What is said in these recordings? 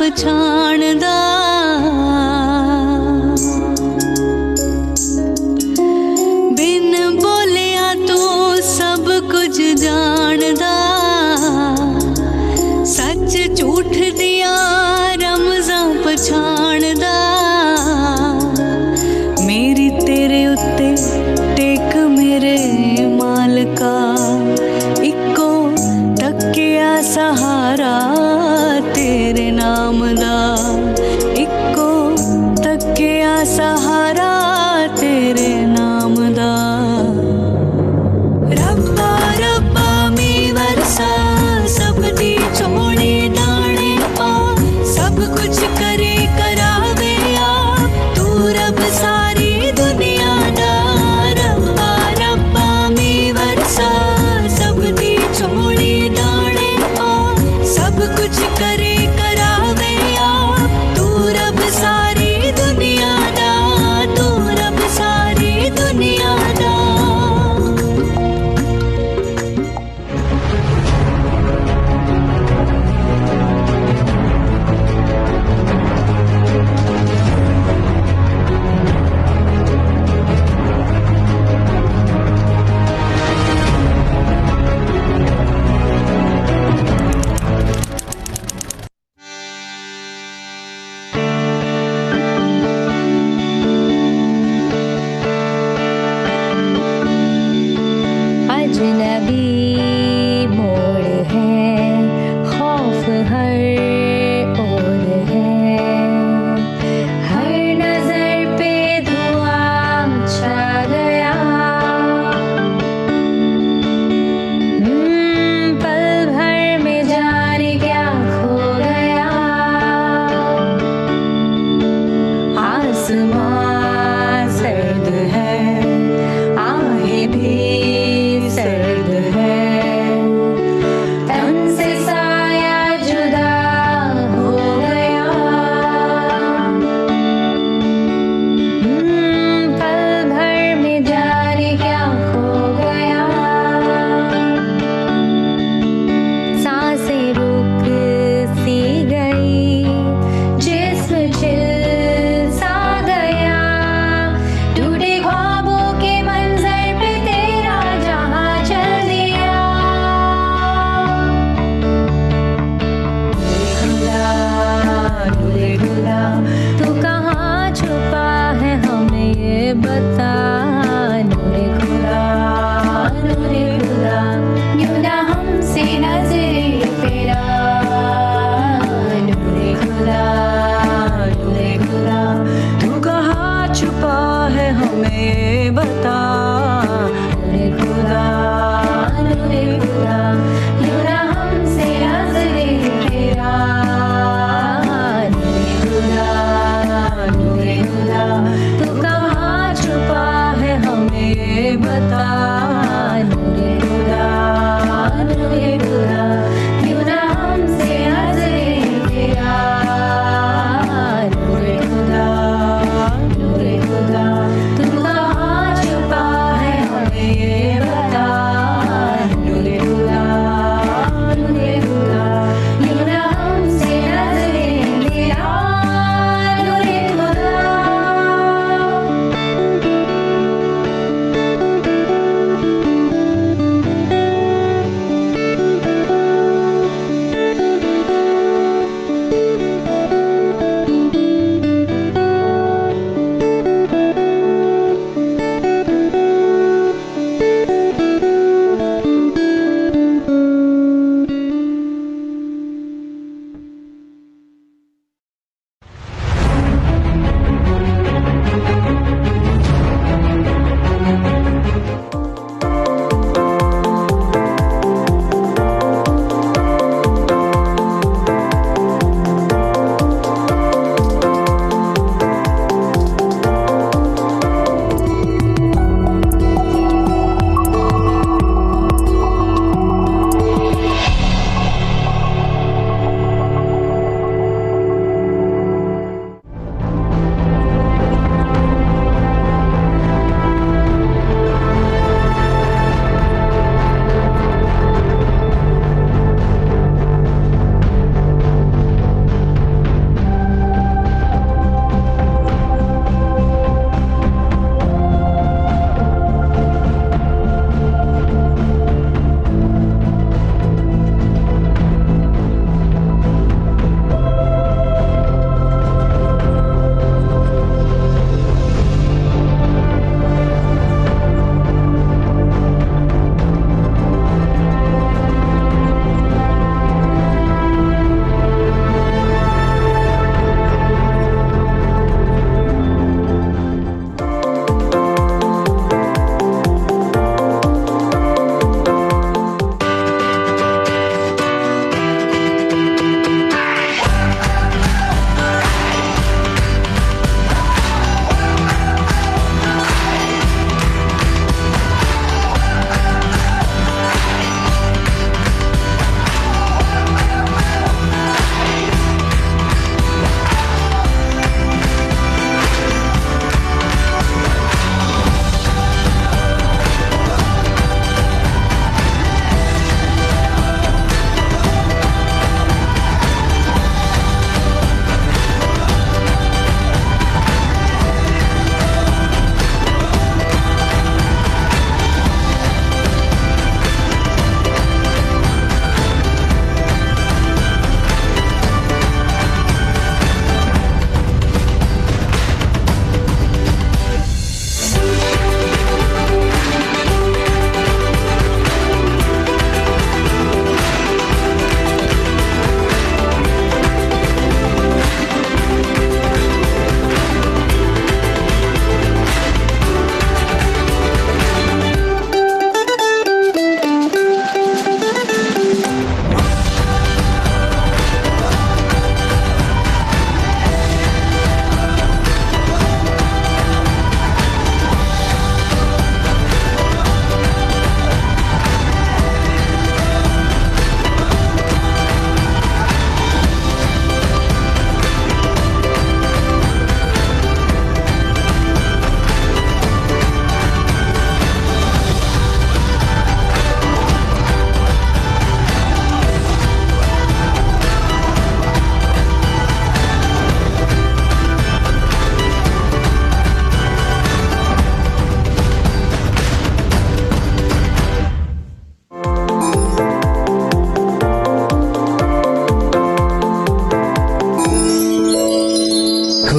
ਪਛਾਣਦਾ। ਬਿਨ ਬੋਲਿਆ ਤੂੰ ਸਭ ਕੁਝ ਜਾਣਦਾ। ਸੱਚ ਝੂਠ ਦੀਆਂ ਰਮਜ਼ਾਂ ਪਛਾਣਦਾ। ਮੇਰੀ ਤੇਰੇ ਉੱਤੇ ਟੇਕ ਮੇਰੇ ਮਾਲਕਾ, ਇੱਕੋ ਤੱਕਿਆ ਸਹਾਰਾ ਤੇਰੇ ਨਾਮ ਦਾ, ਇੱਕੋ ਤੱਕਿਆ ਸਹਾਰਾ ਤੇਰੇ ਨਾਮ ਦਾ। ਰੱਬਾ ਰੱਬਾ ਮੀਂਹ ਵਰਸਾ, ਸਭ ਦੀ ਝੋਲੀ ਦਾਣੇ ਪਾ, ਸਭ ਕੁਝ ਕਰੇ ਕਰਾਵੇ ਆਪ, ਤੂੰ ਰੱਬ ਸਾਰੀ ਦੁਨੀਆ ਦਾ। ਰੱਬਾ ਰੱਬਾ ਮੀਂਹ ਵਰਸਾ, ਸਭ ਦੀ ਝੋਲੀ ਦਾਣੇ ਪਾ, ਸਭ ਕੁਝ ਕਰੇ ਕਰਾਵੇ ਆਪ, ਤੂੰ ਰੱਬ ਸਾਰੀ ਦੁਨੀਆ ਦਾ, ਤੂੰ ਰੱਬ ਸਾਰੀ ਦੁਨੀਆ ਦਾ।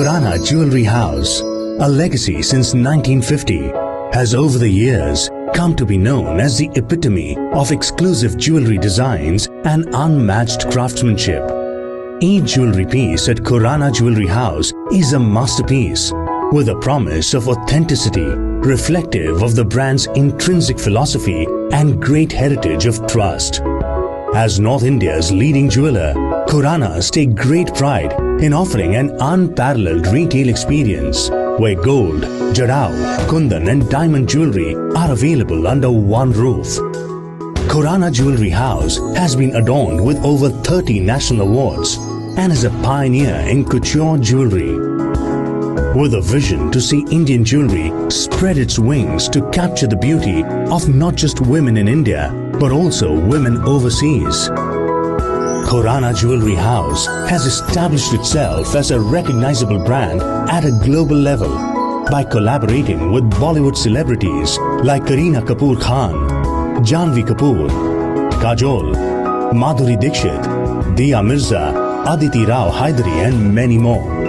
Khurana Jewelry House, a legacy since 1950, has over the years come to be known as the epitome of exclusive jewelry designs and unmatched craftsmanship. Each jewelry piece at Khurana Jewelry House is a masterpiece with a promise of authenticity, reflective of the brand's intrinsic philosophy and great heritage of trust. As North India's leading jeweler, Khuranas take great pride in offering an unparalleled retail experience where gold, jarrao, kundan and diamond jewelry are available under one roof. Khurana Jewelry House has been adorned with over 30 national awards and is a pioneer in couture jewelry. With a vision to see Indian jewelry spread its wings to capture the beauty of not just women in India but also women overseas, Khurana Jewelry House has established itself as a recognizable brand at a global level by collaborating with Bollywood celebrities like Kareena Kapoor Khan, Janhvi Kapoor, Kajol, Madhuri Dixit, Diya Mirza, Aditi Rao Hydari and many more.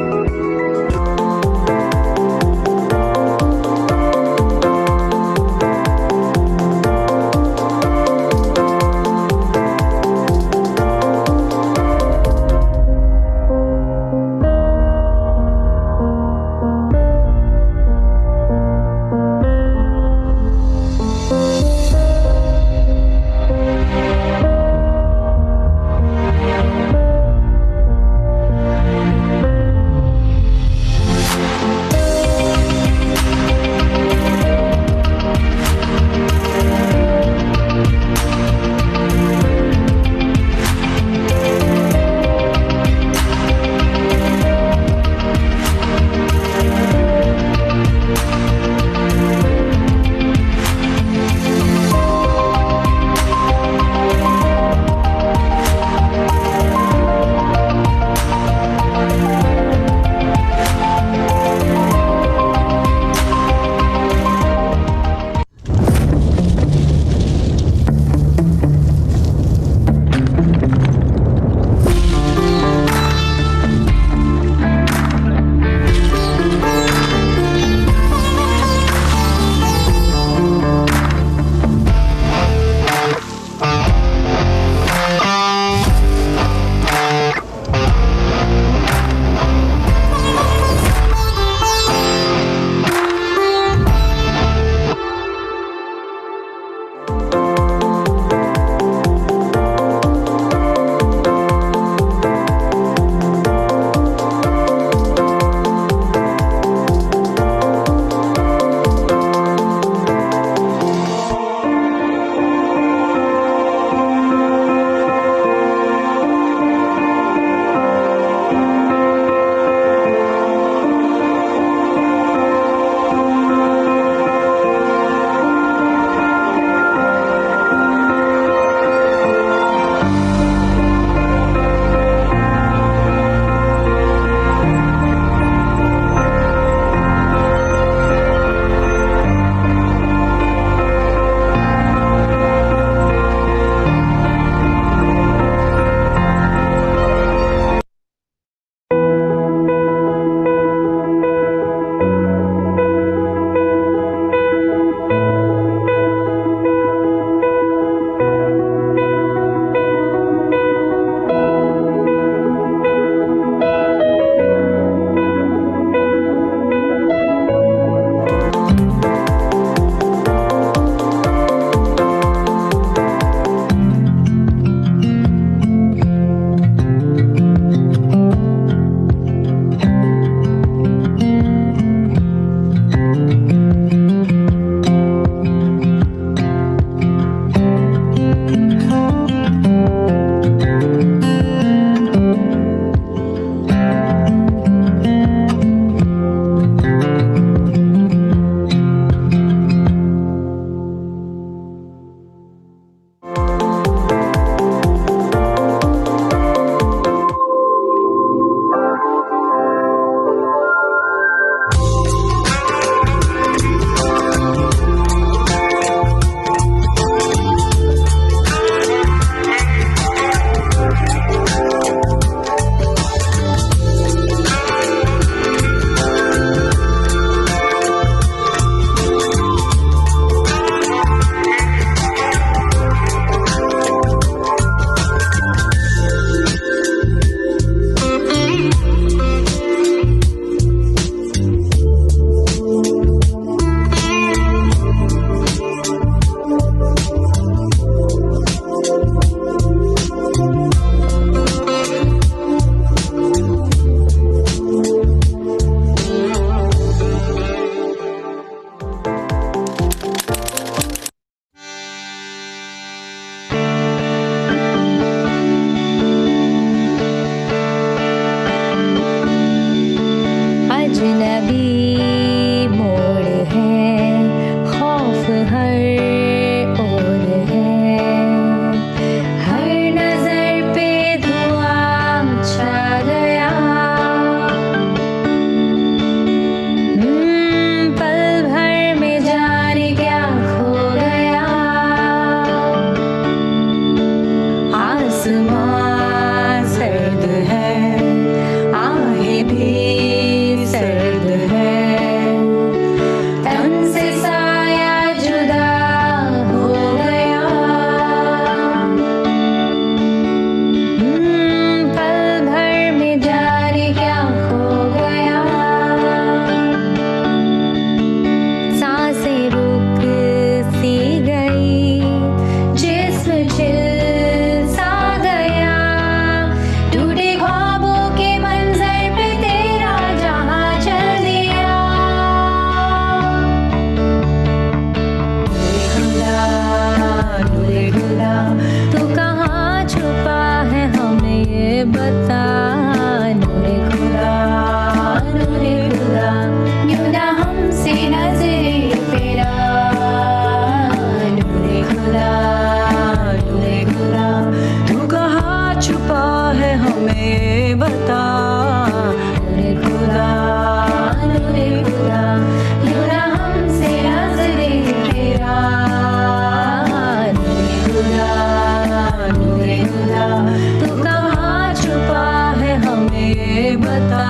बता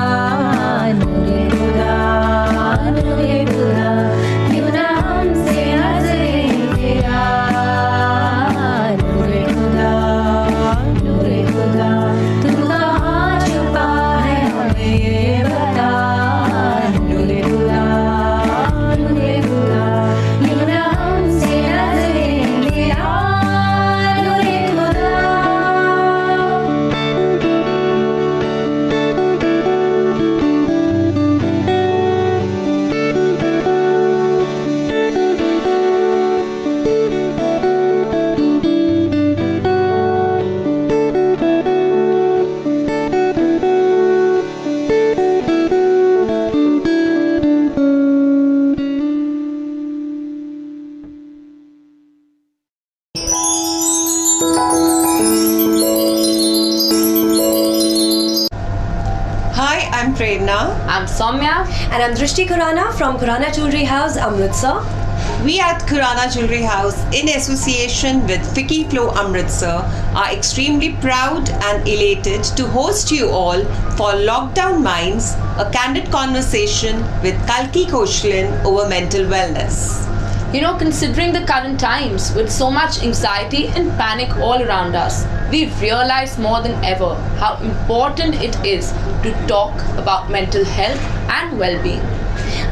नूरे खुदा क्यों ना हमसे नजरें तेरा नूरे खुदा तू कहाँ छुपा है हमें ये बता नूरे खुदा क्यों ना हमसे नजरें तेरा नूरे खुदा। Hi, I'm Prerna. I'm Soumya. And I'm Drishti Khurana from Khurana Jewelry House, Amritsar. We at Khurana Jewelry House, in association with Vicky Flow Amritsar, are extremely proud and elated to host you all for Lockdown Minds, a candid conversation with Kalki Koechlin over mental wellness. You know, considering the current times with so much anxiety and panic all around us, we realize more than ever how important it is to talk about mental health and well-being.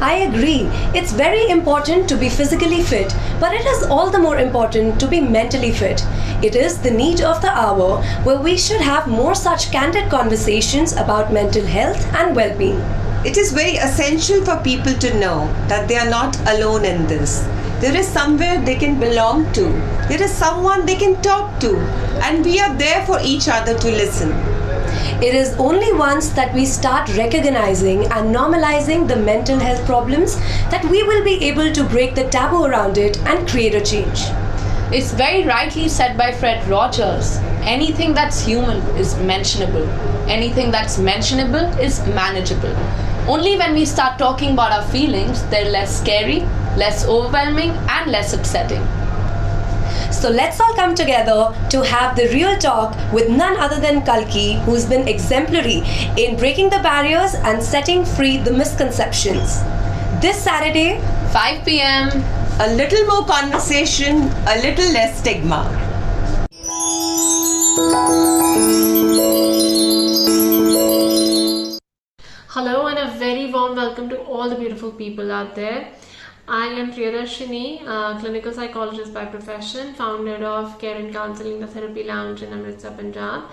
I agree. It's very important to be physically fit, but it is all the more important to be mentally fit. It is the need of the hour where we should have more such candid conversations about mental health and well-being. It is very essential for people to know that they are not alone in this. There is somewhere they can belong to. There is someone they can talk to. And we are there for each other to listen. It is only once that we start recognizing and normalizing the mental health problems that we will be able to break the taboo around it and create a change. It's very rightly said by Fred Rogers. Anything that's human is mentionable. Anything that's mentionable is manageable. Only when we start talking about our feelings, they're less scary, less overwhelming, and less upsetting. So let's all come together to have the real talk with none other than Kalki, who's been exemplary in breaking the barriers and setting free the misconceptions. This Saturday, 5 p.m. A little more conversation, a little less stigma. Hello and a very warm welcome to all the beautiful people out there. I am Priyadarshini, clinical psychologist by profession, founder of Care and Counseling, the Therapy Lounge in Amritsar, Punjab.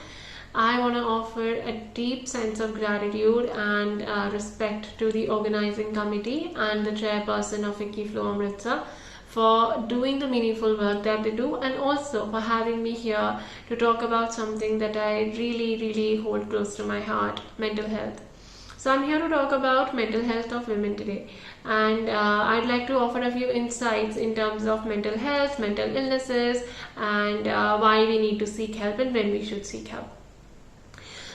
I want to offer a deep sense of gratitude and respect to the organizing committee and the chairperson of Vicky Flow Amritsar for doing the meaningful work that they do, and also for having me here to talk about something that I really hold close to my heart, mental health. So I'm here to talk about mental health of women today, and I'd like to offer a few insights in terms of mental health, mental illnesses, and why we need to seek help and when we should seek help.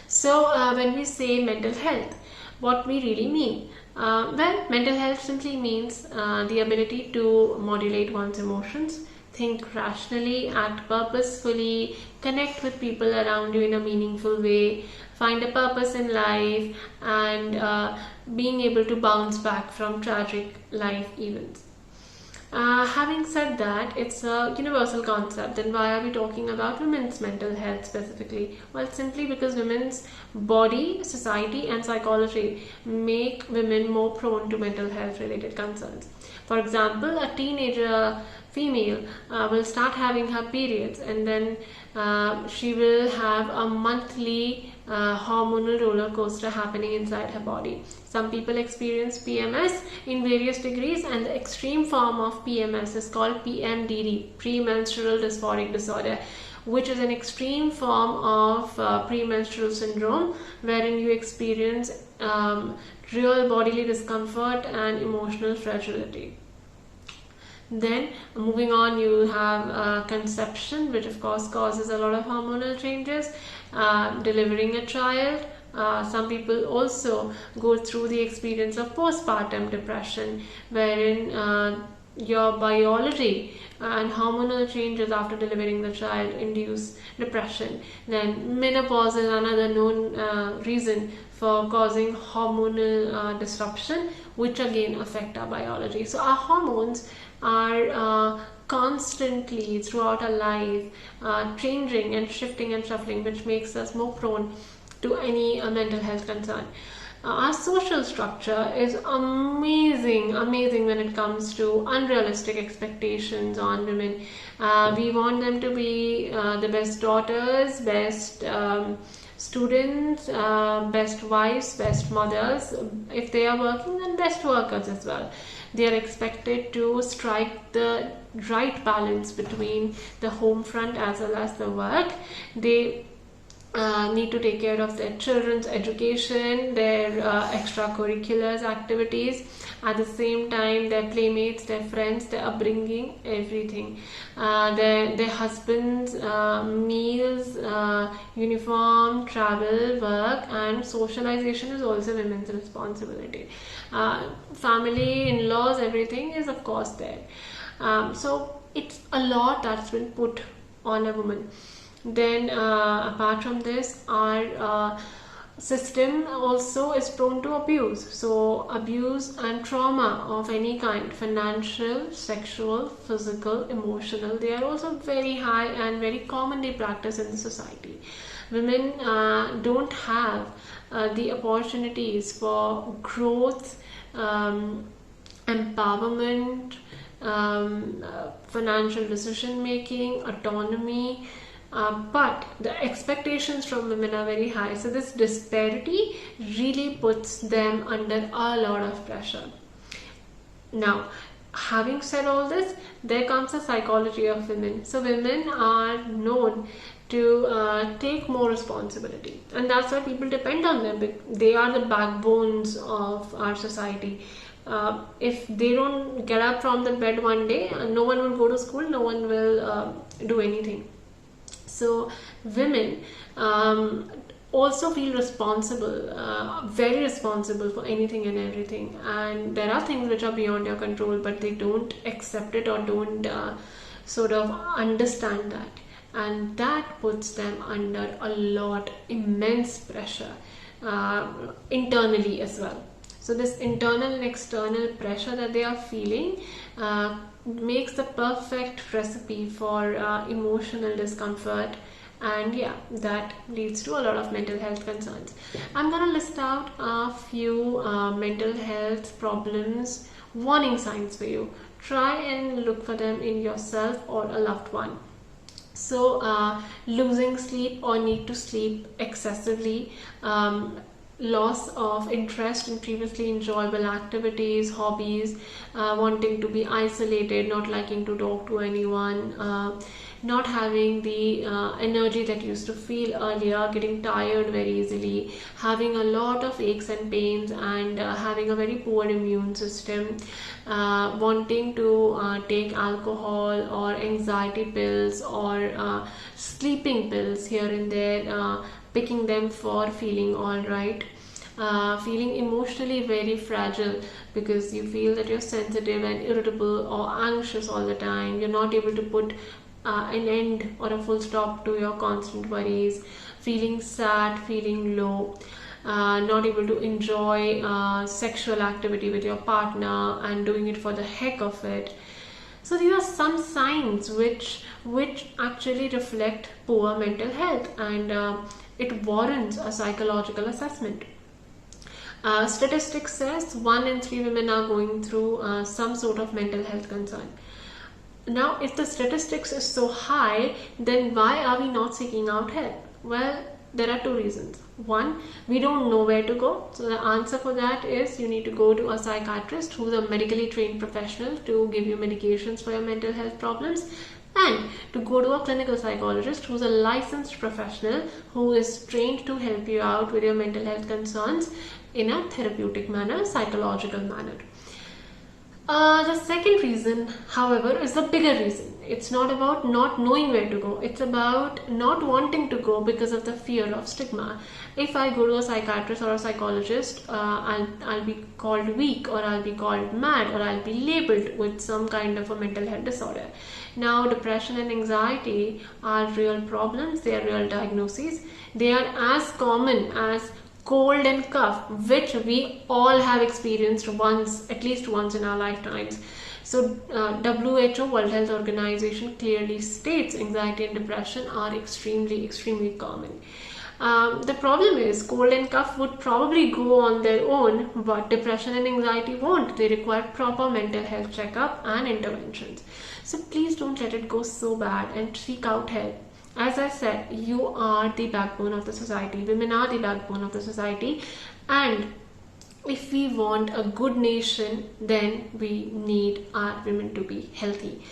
So when we say mental health, what we really mean? Well, mental health simply means the ability to modulate one's emotions, think rationally, act purposefully, connect with people around you in a meaningful way, find a purpose in life, and being able to bounce back from tragic life events. Having said that, it's a universal concept. Then why are we talking about women's mental health specifically? Well, simply because women's body, society, and psychology make women more prone to mental health related concerns. For example, a teenager female will start having her periods, and then she will have a monthly hormonal roller coaster happening inside her body. Some people experience PMS in various degrees, and the extreme form of PMS is called PMDD, premenstrual dysphoric disorder, which is an extreme form of premenstrual syndrome wherein you experience real bodily discomfort and emotional fragility. Then moving on, you have conception, which of course causes a lot of hormonal changes, delivering a child. Some people also go through the experience of postpartum depression, wherein your biology and hormonal changes after delivering the child induce depression. Then menopause is another known reason for causing hormonal disruption, which again affect our biology. So our hormones are constantly throughout our life changing and shifting and shuffling, which makes us more prone to any mental health concern. Our social structure is amazing when it comes to unrealistic expectations on women. We want them to be the best daughters, best students, best wives, best mothers. If they are working, then best workers as well. They are expected to strike the right balance between the home front as well as the work. They need to take care of their children's education, their extracurriculars activities, at the same time their playmates, their friends, their upbringing, everything, their husbands, meals, uniform, travel, work, and socialization is also women's responsibility. Family, in-laws, everything is of course there. So it's a lot that's been put on a woman. Then apart from this, our system also is prone to abuse. So abuse and trauma of any kind, financial, sexual, physical, emotional, they are also very high and very commonly practiced in the society. Women don't have the opportunities for growth, empowerment, financial decision making, autonomy, but the expectations from women are very high. So this disparity really puts them under a lot of pressure. Now, having said all this, there comes the psychology of women. So women are known to take more responsibility, and that's why people depend on them. They are the backbones of our society. If they don't get up from the bed one day, no one will go to school, no one will do anything. So women also feel responsible, very responsible for anything and everything, and there are things which are beyond your control, but they don't accept it or don't sort of understand that, and that puts them under a lot, immense pressure internally as well. So this internal and external pressure that they are feeling makes the perfect recipe for emotional discomfort, and yeah, that leads to a lot of mental health concerns. I'm gonna list out a few mental health problems, warning signs for you. Try and look for them in yourself or a loved one. So losing sleep or need to sleep excessively, loss of interest in previously enjoyable activities, hobbies, wanting to be isolated, not liking to talk to anyone, not having the energy that you used to feel earlier, getting tired very easily, having a lot of aches and pains, and having a very poor immune system, wanting to take alcohol or anxiety pills or sleeping pills here and there, picking them for feeling all right, feeling emotionally very fragile because you feel that you're sensitive and irritable or anxious all the time. You're not able to put an end or a full stop to your constant worries, feeling sad, feeling low, not able to enjoy sexual activity with your partner and doing it for the heck of it. So these are some signs which actually reflect poor mental health, and it warrants a psychological assessment. Statistics says 1 in 3 women are going through some sort of mental health concern. Now, if the statistics is so high, then why are we not seeking out help? Well, there are 2 reasons. One, we don't know where to go. So the answer for that is you need to go to a psychiatrist who's a medically trained professional to give you medications for your mental health problems, and to go to a clinical psychologist who's a licensed professional who is trained to help you out with your mental health concerns in a therapeutic manner, psychological manner. The second reason, however, is the bigger reason. It's not about not knowing where to go. It's about not wanting to go because of the fear of stigma. If I go to a psychiatrist or a psychologist, I'll be called weak, or I'll be called mad, or I'll be labeled with some kind of a mental health disorder. Now, depression and anxiety are real problems. They are real diagnoses. They are as common as cold and cough, which we all have experienced once, at least once in our lifetimes. So WHO, World Health Organization, clearly states anxiety and depression are extremely common. The problem is cold and cough would probably go on their own, but depression and anxiety won't. They require proper mental health checkup and interventions. So please don't let it go so bad and seek out help. As I said, you are the backbone of the society. Women are the backbone of the society, and if we want a good nation, then we need our women to be healthy.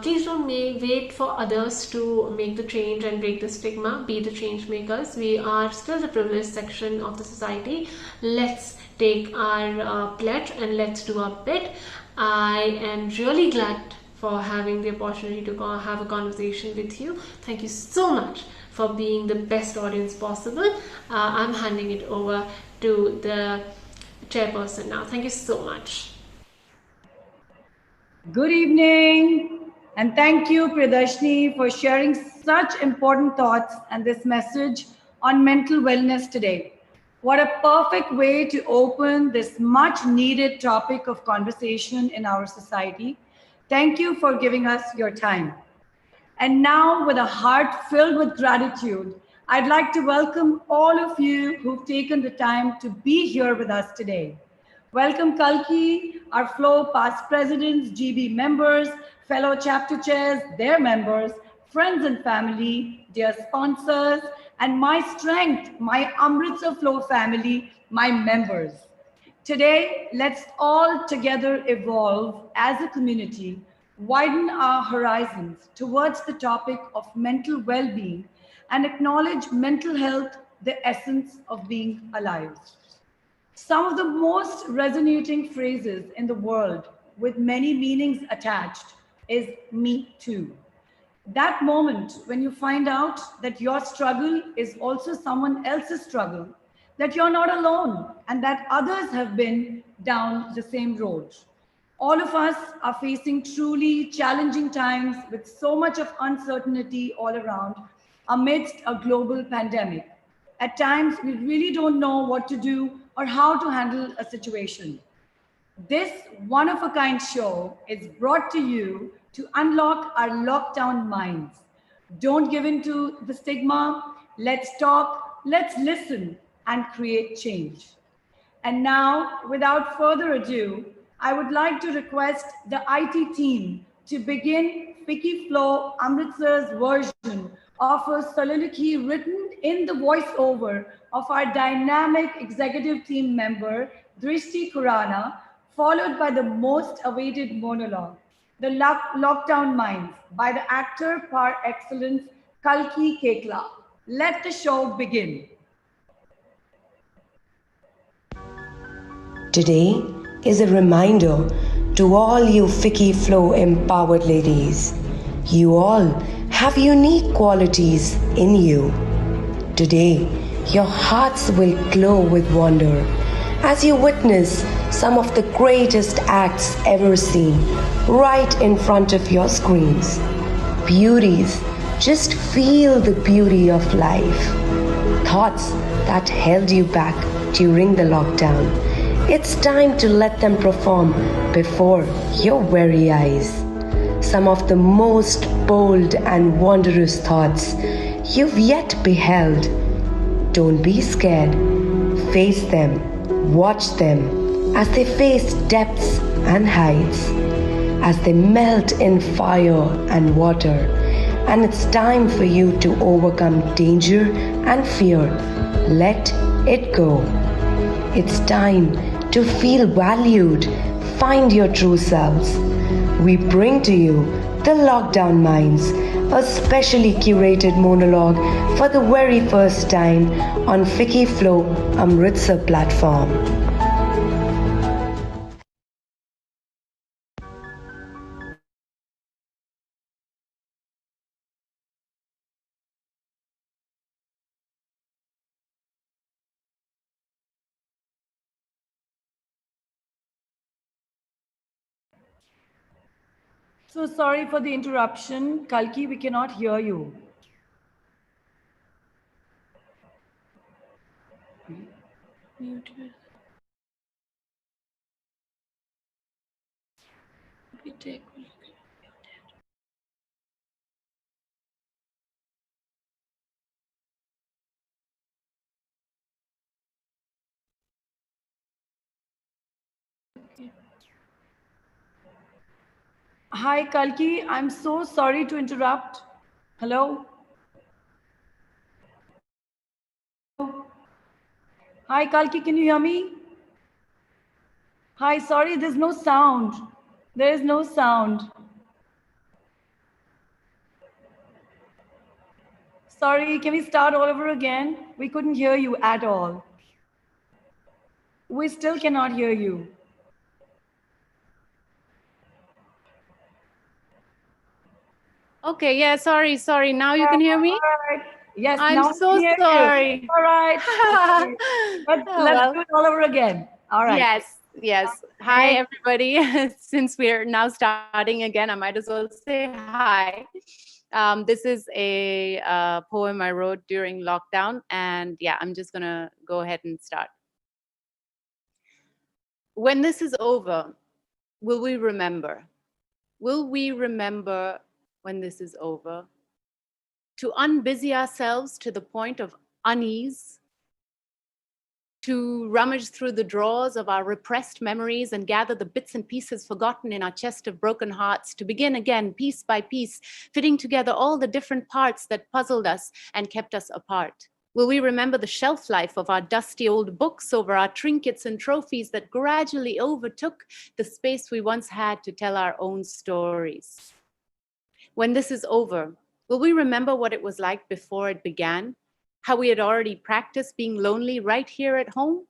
Please don't wait for others to make the change and break the stigma. Be the change makers. We are still the privileged section of the society. Let's take our pledge and let's do our bit. I am really glad for having the opportunity to have a conversation with you. Thank you so much for being the best audience possible. I'm handing it over to the chairperson now. Thank you so much. Good evening, and thank you, Priyadarshini, for sharing such important thoughts and this message on mental wellness today. What a perfect way to open this much needed topic of conversation in our society. Thank you for giving us your time. And now, with a heart filled with gratitude, I'd like to welcome all of you who've taken the time to be here with us today. Welcome Kalki, our Flow past presidents, GB members, fellow chapter chairs, their members, friends and family, dear sponsors, and my strength, my Amritsar Flow family, my members. Today, let's all together evolve as a community, widen our horizons towards the topic of mental well-being, and acknowledge mental health, the essence of being alive. Some of the most resonating phrases in the world with many meanings attached is "me too." That moment when you find out that your struggle is also someone else's struggle, that you're not alone and that others have been down the same road. All of us are facing truly challenging times with so much of uncertainty all around amidst a global pandemic. At times, we really don't know what to do or how to handle a situation. This one-of-a-kind show is brought to you to unlock our lockdown minds. Don't give in to the stigma. Let's talk, let's listen, and create change. And now, without further ado, I would like to request the IT team to begin Ficky Flow Amritsar's version of a soliloquy written in the voiceover of our dynamic executive team member, Drishti Khurana, followed by the most awaited monologue, The Lockdown Minds, by the actor par excellence, Kalki Koechlin. Let the show begin. Today is a reminder to all you Ficky Flow empowered ladies. You all have unique qualities in you. Today, your hearts will glow with wonder as you witness some of the greatest acts ever seen right in front of your screens. Beauties, just feel the beauty of life. Thoughts that held you back during the lockdown. It's time to let them perform before your very eyes. Some of the most bold and wondrous thoughts you've yet beheld. Don't be scared. Face them. Watch them as they face depths and heights, as they melt in fire and water. And it's time for you to overcome danger and fear. Let it go. It's time to feel valued. Find your true selves. We bring to you The Lockdown Minds, a specially curated monologue for the very first time on Ficky Flow Amritsar platform. So sorry for the interruption. Kalki, we cannot hear you. Muted. We take. Hi, Kalki. I'm so sorry to interrupt. Hello? Hi, Kalki, can you hear me? Hi, sorry, there's no sound. There is no sound. Sorry, can we start all over again? We couldn't hear you at all. We still cannot hear you. Okay, yeah, sorry. Now you can hear me? All right. Yes, I'm now we so can hear sorry. you. All right. Okay. Oh, Let's well, do it all over again. All right. yes. Hi, everybody. Since we're now starting again, I might as well say hi. This is a poem I wrote during lockdown, and yeah, I'm just gonna go ahead and start. When this is over, will we remember? Will we remember when this is over? To unbusy ourselves to the point of unease, to rummage through the drawers of our repressed memories and gather the bits and pieces forgotten in our chest of broken hearts, to begin again, piece by piece, fitting together all the different parts that puzzled us and kept us apart. Will we remember the shelf life of our dusty old books over our trinkets and trophies that gradually overtook the space we once had to tell our own stories? When this is over, will we remember what it was like before it began? How we had already practiced being lonely right here at home?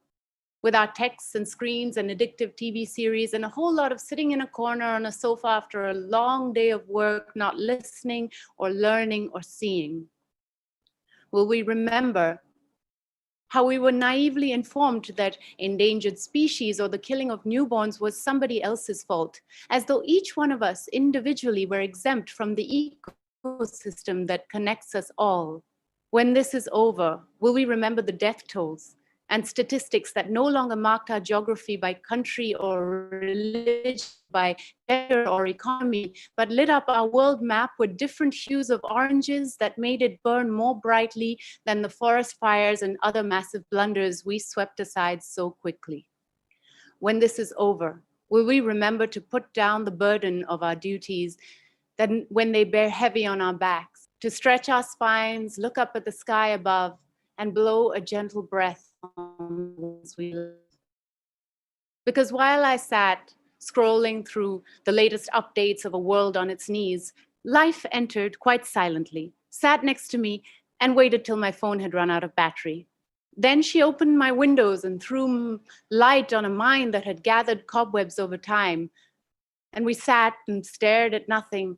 With our texts and screens and addictive TV series and a whole lot of sitting in a corner on a sofa after a long day of work, not listening or learning or seeing? Will we remember how we were naively informed that endangered species or the killing of newborns was somebody else's fault, as though each one of us individually were exempt from the ecosystem that connects us all? When this is over, will we remember the death tolls and statistics that no longer marked our geography by country or religion, by gender or economy, but lit up our world map with different hues of oranges that made it burn more brightly than the forest fires and other massive blunders we swept aside so quickly? When this is over, will we remember to put down the burden of our duties that when they bear heavy on our backs, to stretch our spines, look up at the sky above, and blow a gentle breath on the ones we love? Because while I sat scrolling through the latest updates of a world on its knees, life entered quite silently, sat next to me, and waited till my phone had run out of battery. Then she opened my windows and threw light on a mind that had gathered cobwebs over time. And we sat and stared at nothing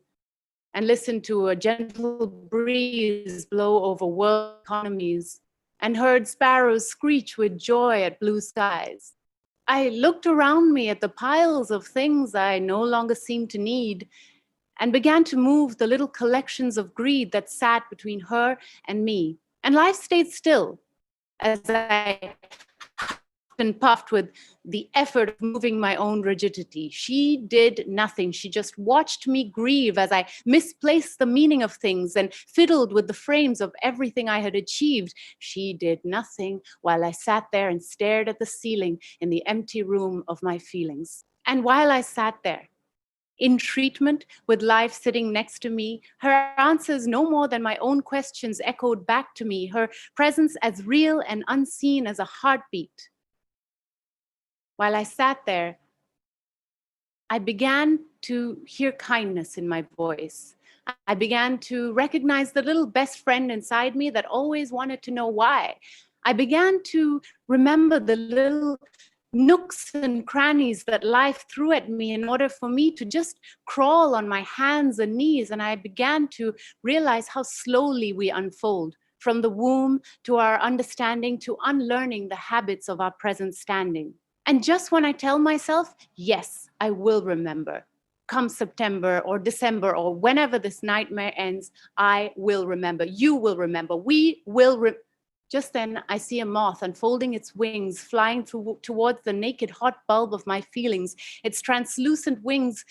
and listened to a gentle breeze blow over world economies and heard sparrows screech with joy at blue skies. I looked around me at the piles of things I no longer seemed to need and began to move the little collections of greed that sat between her and me. And life stayed still as I and puffed with the effort of moving my own rigidity. She did nothing. She just watched me grieve as I misplaced the meaning of things and fiddled with the frames of everything I had achieved. She did nothing while I sat there and stared at the ceiling in the empty room of my feelings. And while I sat there, in treatment, with life sitting next to me, her answers no more than my own questions echoed back to me, her presence as real and unseen as a heartbeat. While I sat there, I began to hear kindness in my voice. I began to recognize the little best friend inside me that always wanted to know why. I began to remember the little nooks and crannies that life threw at me in order for me to just crawl on my hands and knees. And I began to realize how slowly we unfold from the womb to our understanding to unlearning the habits of our present standing. And just when I tell myself, yes, I will remember, come September or December or whenever this nightmare ends, I will remember. You will remember. We will Just then, I see a moth unfolding its wings, flying towards the naked hot bulb of my feelings, its translucent wings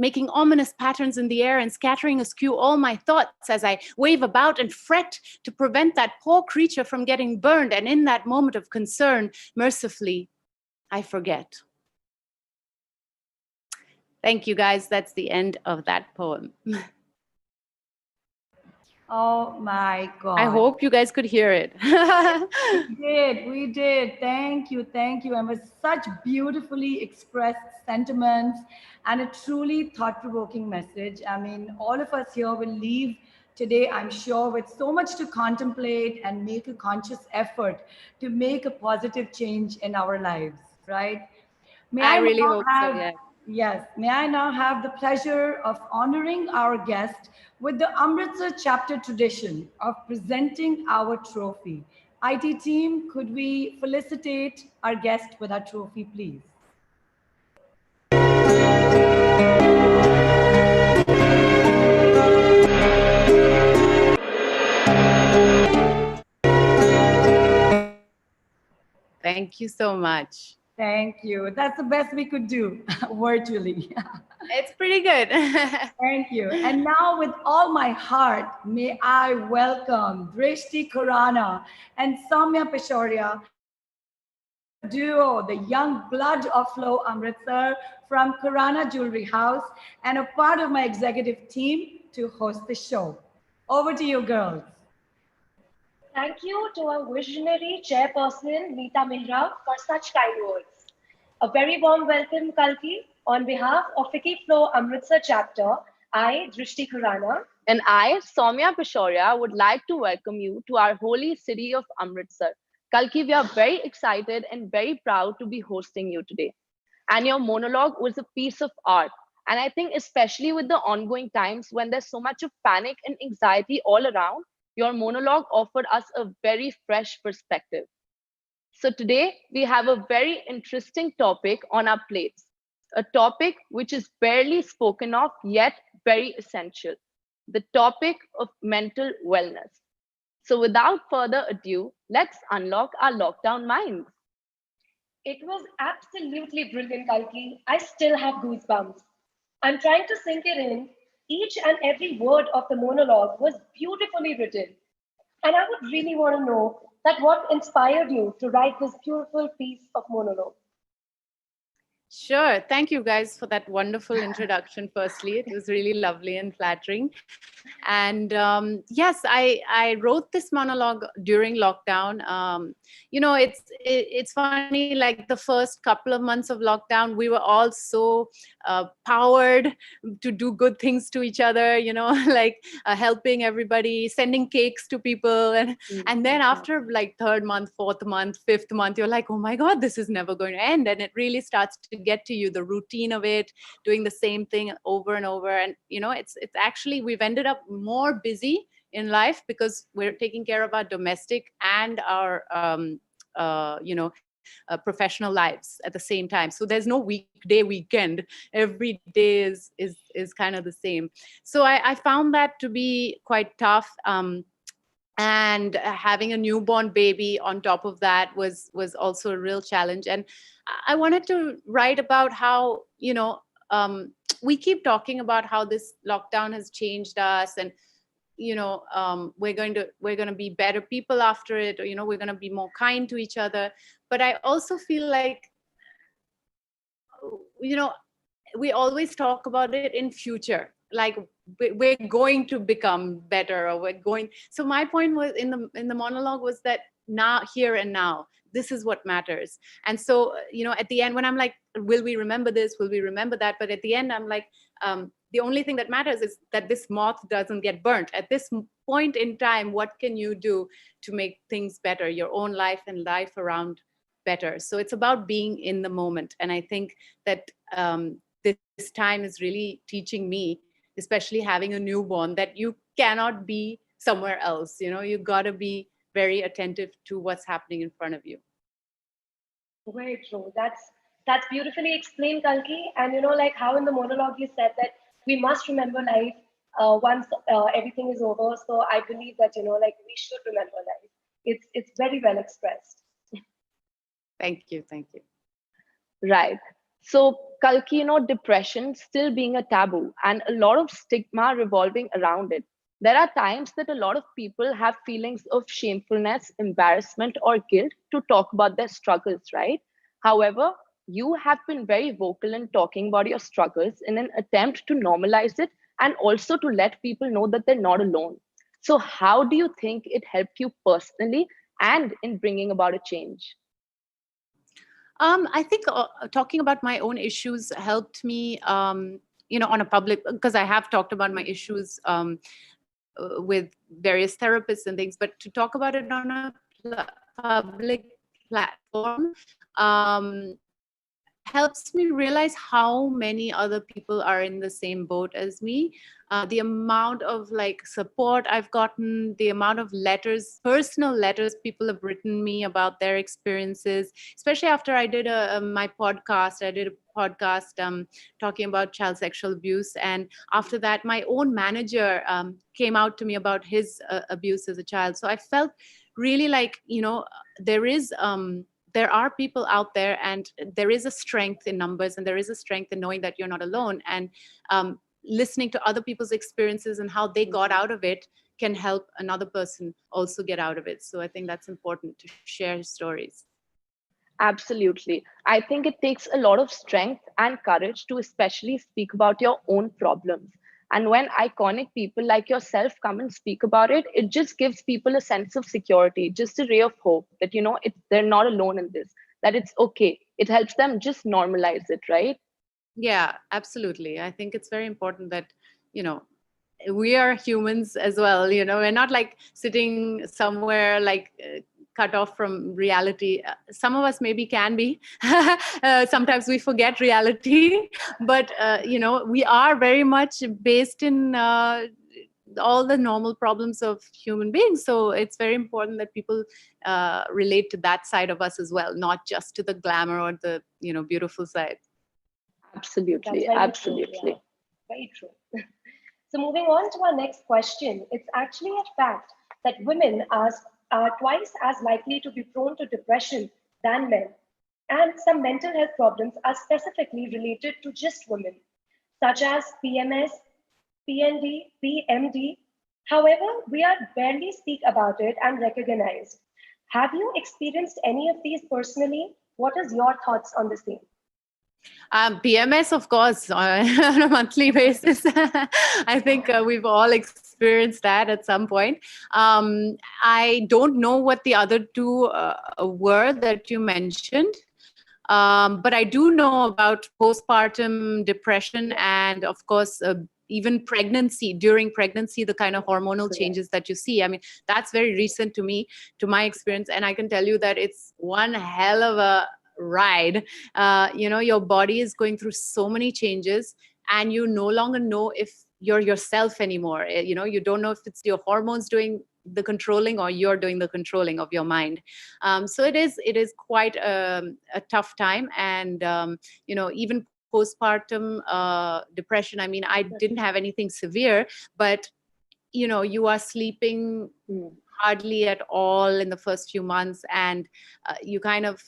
making ominous patterns in the air and scattering askew all my thoughts as I wave about and fret to prevent that poor creature from getting burned. And in that moment of concern, mercifully, I forget. Thank you, guys. That's the end of that poem. Oh my God. I hope you guys could hear it. We did. Thank you, and with such beautifully expressed sentiments and a truly thought-provoking message. I mean, all of us here will leave today, I'm sure, with so much to contemplate and make a conscious effort to make a positive change in our lives, right? May I I really now hope have, so, yeah. Yes, may I now have the pleasure of honoring our guest with the Amritsar chapter tradition of presenting our trophy. IT team, could we felicitate our guest with our trophy, please? Thank you so much. Thank you. That's the best we could do virtually. It's pretty good. Thank you. And now, with all my heart, may I welcome Drishti Khurana and Soumya Pishoria, duo, the young blood of Flow Amritsar from Khurana Jewelry House, and a part of my executive team to host the show. Over to you, girls. Thank you to our visionary chairperson, Meeta Mehra, for such kind words. A very warm welcome, Kalki. On behalf of Fiki Flow Amritsar chapter, I, Drishti Khurana, and I, Soumya Pishoria, would like to welcome you to our holy city of Amritsar. Kalki, we are very excited and very proud to be hosting you today. And your monologue was a piece of art. And I think especially with the ongoing times when there's so much of panic and anxiety all around, your monologue offered us a very fresh perspective. So today we have a very interesting topic on our plates, a topic which is barely spoken of yet very essential, the topic of mental wellness. So without further ado, let's unlock our lockdown minds. it was absolutely brilliant, Kalki. I still have goosebumps. I'm trying to sink it in. Each and every word of the monologue was beautifully written. And I would really want to know that what inspired you to write this beautiful piece of monologue. Sure. Thank you guys for that wonderful introduction. Firstly, it was really lovely and flattering. And yes, I wrote this monologue during lockdown. You know, it's funny, like the first couple of months of lockdown, we were all so powered to do good things to each other, you know, like helping everybody, sending cakes to people. And then after like third month, fourth month, fifth month, you're like, oh my God, this is never going to end. And it really starts to get to you, the routine of it, doing the same thing over and over. And, you know, it's actually, we've ended up more busy in life because we're taking care of our domestic and our, professional lives at the same time. So there's no weekday, weekend. Every day is kind of the same. So I found that to be quite tough. And having a newborn baby on top of that was also a real challenge. And I wanted to write about how, you know, we keep talking about how this lockdown has changed us, and you know, we're going to be better people after it, or, you know, we're going to be more kind to each other. But I also feel like, you know, we always talk about it in future, like we're going to become better, or we're going. So my point was in the monologue was that now, here and now, this is what matters. And so, you know, at the end, when I'm like, will we remember this? Will we remember that? But at the end, I'm like, the only thing that matters is that this moth doesn't get burnt. At this point in time, what can you do to make things better, your own life and life around better? So it's about being in the moment. And I think that this time is really teaching me, especially having a newborn, that you cannot be somewhere else. You know, you got to be very attentive to what's happening in front of you. Very true. That's That's beautifully explained, Kalki. And like how in the monologue you said that we must remember life once everything is over. So I believe that like we should remember life. It's very well expressed. Thank you. Thank you. Right. So, Kalki, depression still being a taboo and a lot of stigma revolving around it. There are times that a lot of people have feelings of shamefulness, embarrassment, or guilt to talk about their struggles, right? However, you have been very vocal in talking about your struggles in an attempt to normalize it and also to let people know that they're not alone. So, how do you think it helped you personally and in bringing about a change? I think talking about my own issues helped me, on a public, because I have talked about my issues with various therapists and things, but to talk about it on a public platform helps me realize how many other people are in the same boat as me. The amount of support I've gotten, the amount of letters, personal letters people have written me about their experiences, especially after I did my podcast. I did a podcast talking about child sexual abuse. And after that, my own manager came out to me about his abuse as a child. So I felt really there are people out there, and there is a strength in numbers, and there is a strength in knowing that you're not alone. And listening to other people's experiences and how they got out of it can help another person also get out of it. So I think that's important to share stories. Absolutely. I think it takes a lot of strength and courage to especially speak about your own problems. And when iconic people like yourself come and speak about it, it just gives people a sense of security, just a ray of hope that, they're not alone in this, that it's okay. It helps them just normalize it, right? Yeah, absolutely. I think it's very important that, we are humans as well. We're not sitting somewhere cut off from reality. Some of us maybe can be. Sometimes we forget reality, but we are very much based in all the normal problems of human beings. So it's very important that people relate to that side of us as well, not just to the glamour or the beautiful side. Absolutely, That's very absolutely. true, yeah. Very true. So moving on to our next question, it's actually a fact that women are twice as likely to be prone to depression than men. And some mental health problems are specifically related to just women, such as PMS, PND, PMD. However, we are barely speak about it and recognized. Have you experienced any of these personally? What is your thoughts on the same? PMS, of course, on a monthly basis. I think we've all experienced that at some point. I don't know what the other two were that you mentioned. But I do know about postpartum depression and, of course, even pregnancy. During pregnancy, the kind of hormonal changes that you see. I mean, that's very recent to me, to my experience. And I can tell you that it's one hell of a ride. Your body is going through so many changes, and you no longer know if you're yourself anymore. You don't know if it's your hormones doing the controlling or you're doing the controlling of your mind. So it is quite a tough time. And even postpartum depression, I mean, I didn't have anything severe, but you are sleeping hardly at all in the first few months, and you kind of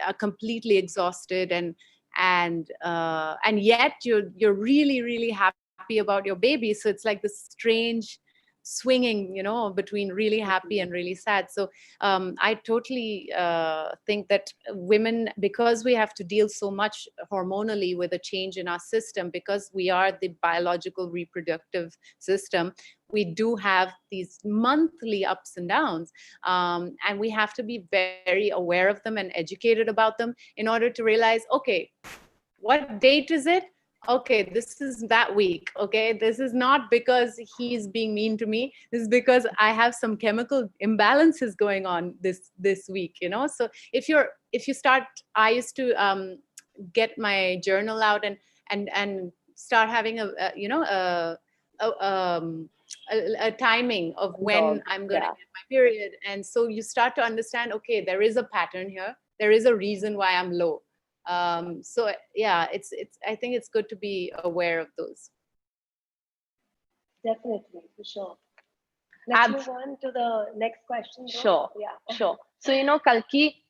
are completely exhausted, and yet you're really, really happy about your baby. So it's like this strange swinging between really happy and really sad. So I totally think that women, because we have to deal so much hormonally with a change in our system, because we are the biological reproductive system, we do have these monthly ups and downs, and we have to be very aware of them and educated about them in order to realize, okay, what date is it? Okay, this is that week. Okay, this is not because he's being mean to me. This is because I have some chemical imbalances going on this week. So if you start, I used to get my journal out and start having a timing of when I'm going to get my period. And so you start to understand, okay, there is a pattern here. There is a reason why I'm low. So yeah, I think it's good to be aware of those. Definitely, for sure. Let's move on to the next question. Though. Sure, Yeah. sure. So, Kalki,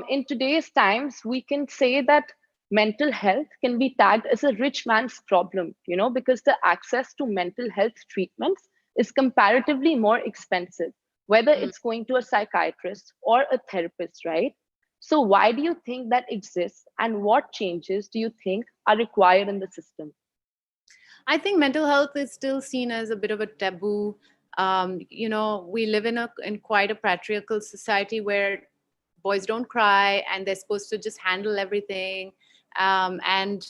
in today's times, we can say that mental health can be tagged as a rich man's problem, because the access to mental health treatments is comparatively more expensive, whether it's going to a psychiatrist or a therapist, right? So, why do you think that exists, and what changes do you think are required in the system? I think mental health is still seen as a bit of a taboo. We live in quite a patriarchal society where boys don't cry and they're supposed to just handle everything, and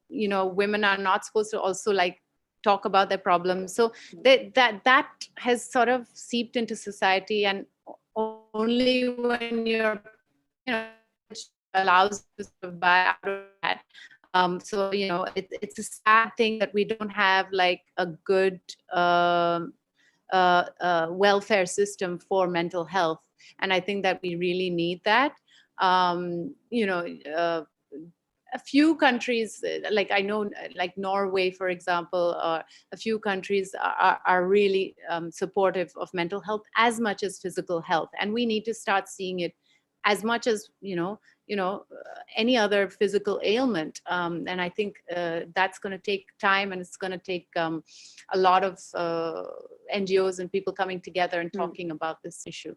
women are not supposed to also like talk about their problems. So that has sort of seeped into society, and only when you know allows you to survive out of that. So it's a sad thing that we don't have like a good welfare system for mental health, and I think that we really need that. A few countries, like I know, like Norway, for example, a few countries are really supportive of mental health as much as physical health, and we need to start seeing it as much as any other physical ailment. And I think that's going to take time, and it's going to take a lot of NGOs and people coming together and talking about this issue.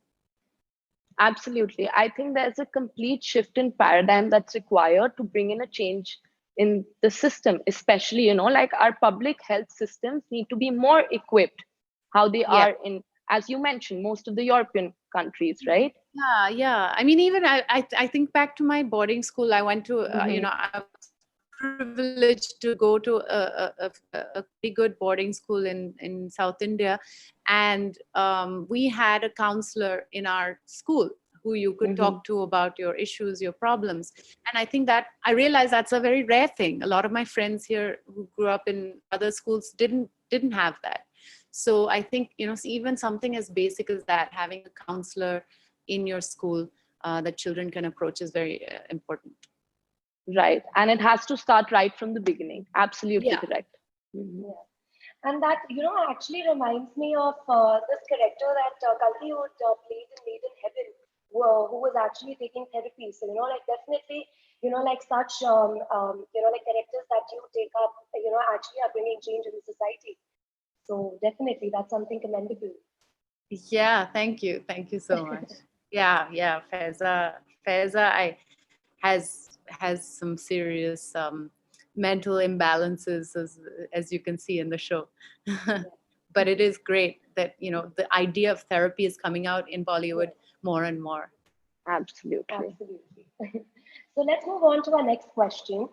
Absolutely. I think there's a complete shift in paradigm that's required to bring in a change in the system, especially, like our public health systems need to be more equipped how they are in, as you mentioned, most of the European countries, right? Yeah. I mean, even I think back to my boarding school. I went to, I was privileged to go to a pretty good boarding school in South India. And we had a counselor in our school who you could talk to about your issues, your problems. And I think that I realized that's a very rare thing. A lot of my friends here who grew up in other schools didn't have that. So I think, even something as basic as that, having a counselor in your school that children can approach is very important. Right. And it has to start right from the beginning. Absolutely correct. Yeah. And that, actually reminds me of this character that Kalki would played in Made in Heaven, who was actually taking therapy. So, definitely, such, characters that you take up, actually are bringing change in the society. So definitely, that's something commendable. Yeah, thank you so much. Yeah, Faiza has some serious mental imbalances, as you can see in the show. But it is great that the idea of therapy is coming out in Bollywood more and more. Absolutely. So let's move on to our next question.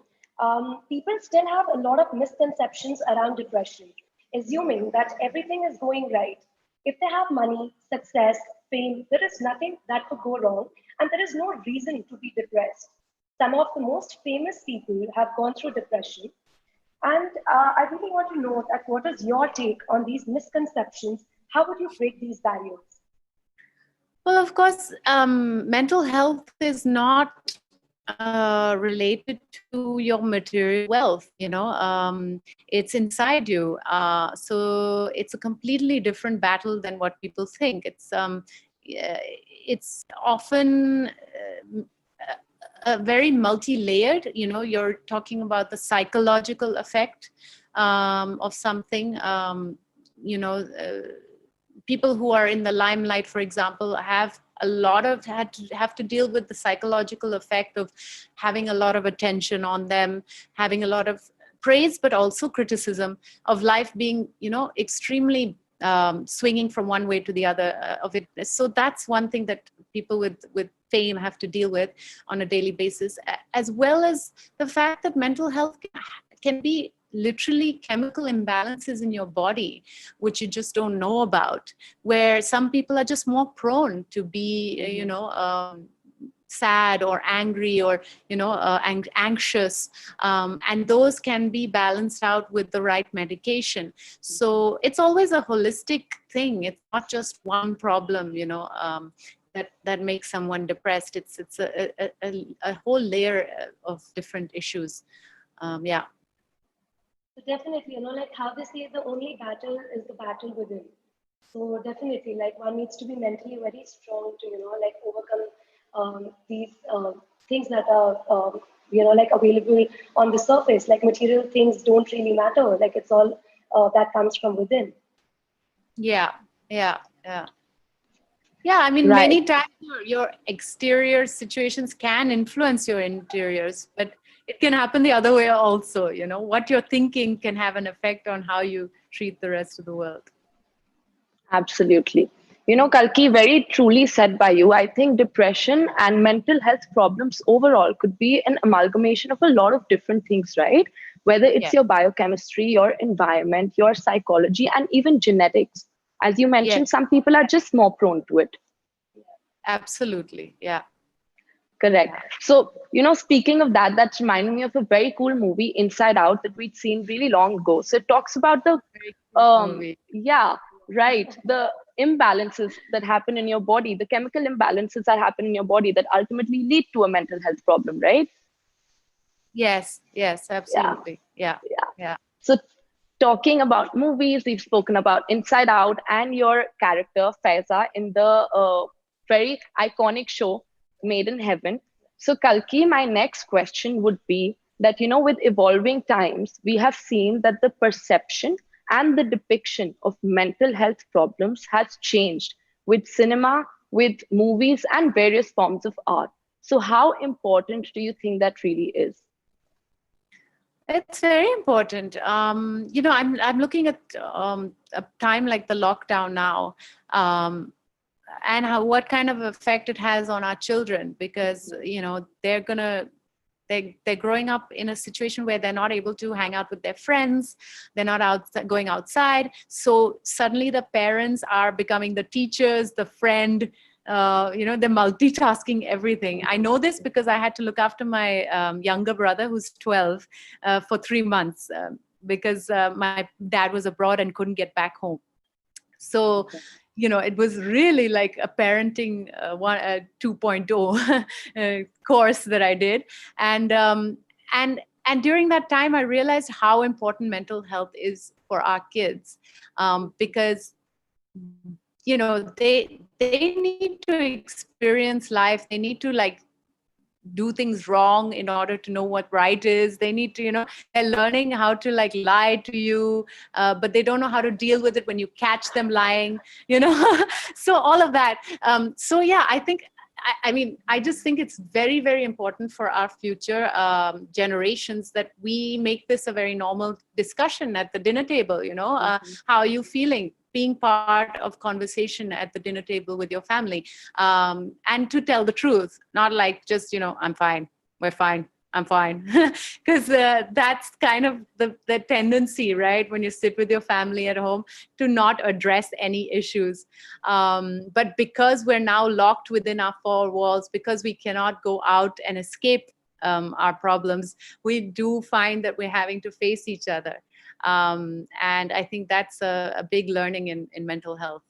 People still have a lot of misconceptions around depression, assuming that everything is going right. If they have money, success, fame, there is nothing that could go wrong, and there is no reason to be depressed. Some of the most famous people have gone through depression. And I really want to know that what is your take on these misconceptions? How would you break these barriers? Well, of course, mental health is not related to your material wealth. It's inside you. So it's a completely different battle than what people think. It's often very multi-layered. You're talking about the psychological effect of something. People who are in the limelight, for example, have to deal with the psychological effect of having a lot of attention on them, having a lot of praise, but also criticism of life being, extremely swinging from one way to the other of it. So that's one thing that people with fame have to deal with on a daily basis, as well as the fact that mental health can be literally chemical imbalances in your body, which you just don't know about, where some people are just more prone to be, sad or angry or, anxious. And those can be balanced out with the right medication. So it's always a holistic thing. It's not just one problem, that makes someone depressed. It's a whole layer of different issues. Yeah. So definitely, like how they say, the only battle is the battle within. So definitely, like one needs to be mentally very strong to, like overcome these things that are, like available on the surface. Like material things don't really matter. Like it's all that comes from within. Yeah. Yeah. Yeah. Yeah, I mean, Right. many times your exterior situations can influence your interiors, but it can happen the other way also. What you're thinking can have an effect on how you treat the rest of the world. Absolutely. Kalki, very truly said by you. I think depression and mental health problems overall could be an amalgamation of a lot of different things, right? Whether it's Yeah. your biochemistry, your environment, your psychology, and even genetics. As you Yeah, mentioned, some people are just more prone to it. absolutely. Yeah. Correct. Yeah. So, speaking of that, that's reminding me of a very cool movie, Inside Out, that we'd seen really long ago. So it talks about the, Very good movie. yeah, right, the imbalances that happen in your body, the chemical imbalances that happen in your body that ultimately lead to a mental health problem, right? Yes, yes, Yeah, absolutely. Yeah. yeah. Yeah. So, talking about movies, we've spoken about Inside Out and your character, Faiza, in the very iconic show, Made in Heaven. So, Kalki, my next question would be that, with evolving times, we have seen that the perception and the depiction of mental health problems has changed with cinema, with movies, and various forms of art. So, how important do you think that really is? It's very important. I'm looking at a time like the lockdown now, and what kind of effect it has on our children, because they're growing up in a situation where they're not able to hang out with their friends, they're not going outside, so suddenly the parents are becoming the teachers, the friend. They're multitasking everything. I know this because I had to look after my younger brother, who's 12, for 3 months, because my dad was abroad and couldn't get back home. So it was really like a parenting 2.0 course that I did. And during that time I realized how important mental health is for our kids, because they need to experience life. They need to like do things wrong in order to know what right is. They need to, they're learning how to like lie to you, but they don't know how to deal with it when you catch them lying, so all of that. So yeah, I think, I mean, I just think it's very, very important for our future generations that we make this a very normal discussion at the dinner table. How are you feeling? Being part of conversation at the dinner table with your family, and to tell the truth, not like just, I'm fine, we're fine, I'm fine. Because that's kind of the tendency, right? When you sit with your family at home, to not address any issues. But because we're now locked within our four walls, because we cannot go out and escape our problems, we do find that we're having to face each other. And I think that's a big learning in mental health.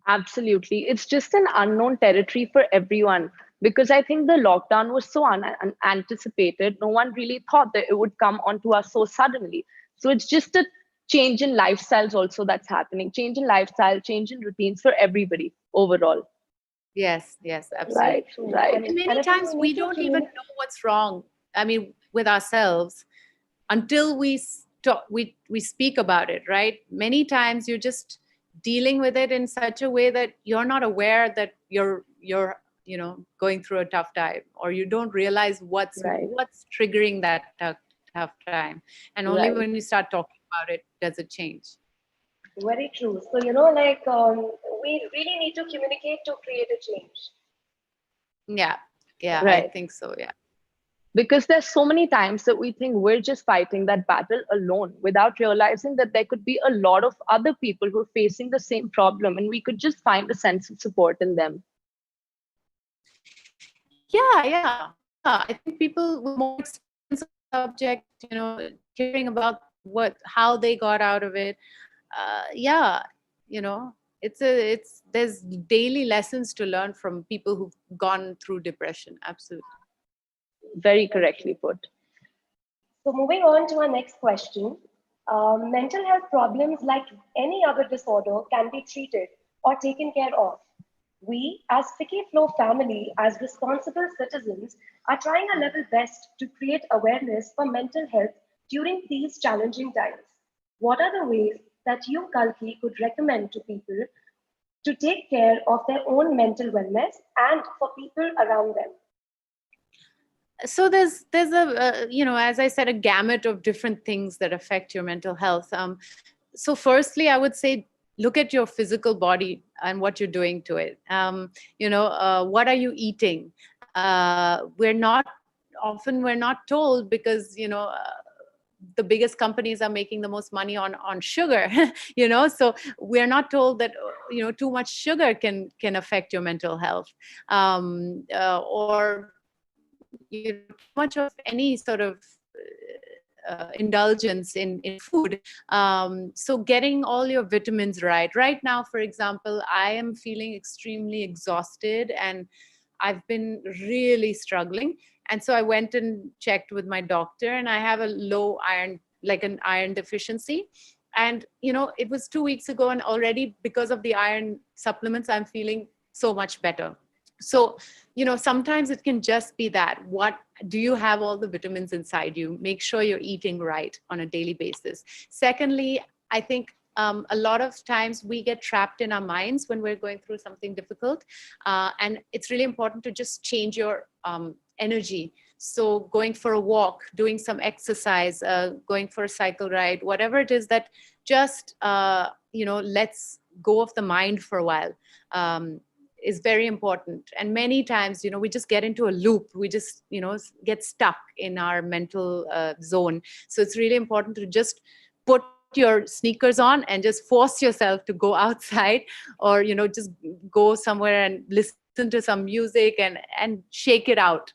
Absolutely. It's just an unknown territory for everyone, because I think the lockdown was so unanticipated. No one really thought that it would come onto us so suddenly. So it's just a change in lifestyles also that's happening, change in lifestyle, change in routines for everybody overall. Yes, absolutely. Right, right. And many times we don't even know what's wrong, I mean, with ourselves, until we speak about it, right? Many times you're just dealing with it in such a way that you're not aware that you're going through a tough time, or you don't realize what's Right. triggering that tough time. And only Right. when you start talking about it does it change. Very true. So, we really need to communicate to create a change. Yeah, I Right. think so. Yeah. Because there's so many times that we think we're just fighting that battle alone without realizing that there could be a lot of other people who are facing the same problem, and we could just find a sense of support in them. Yeah. I think people with more experience on the subject, hearing about how they got out of it. Yeah, there's daily lessons to learn from people who've gone through depression. Absolutely. Very correctly put. So moving on to our next question. Mental health problems, like any other disorder, can be treated or taken care of. We, as Ficky Flow family, as responsible citizens, are trying our level best to create awareness for mental health during these challenging times. What are the ways that you, Kalki, could recommend to people to take care of their own mental wellness and for people around them? So there's a as I said, a gamut of different things that affect your mental health. So firstly, I would say look at your physical body and what you're doing to it. What are you eating? We're not told, because the biggest companies are making the most money on sugar. So we're not told that too much sugar can affect your mental health, or too much of any sort of indulgence in food. So getting all your vitamins right now, for example, I am feeling extremely exhausted and I've been really struggling. And so I went and checked with my doctor, and I have a low iron, like an iron deficiency. And it was 2 weeks ago, and already because of the iron supplements, I'm feeling so much better. So sometimes it can just be that, what do you have all the vitamins inside you? Make sure you're eating right on a daily basis. Secondly, I think a lot of times we get trapped in our minds when we're going through something difficult, and it's really important to just change your energy. So going for a walk, doing some exercise, going for a cycle ride, whatever it is that just lets go of the mind for a while, is very important. And many times, we just get into a loop. We just, get stuck in our mental zone. So it's really important to just put your sneakers on and just force yourself to go outside, or, just go somewhere and listen to some music and shake it out.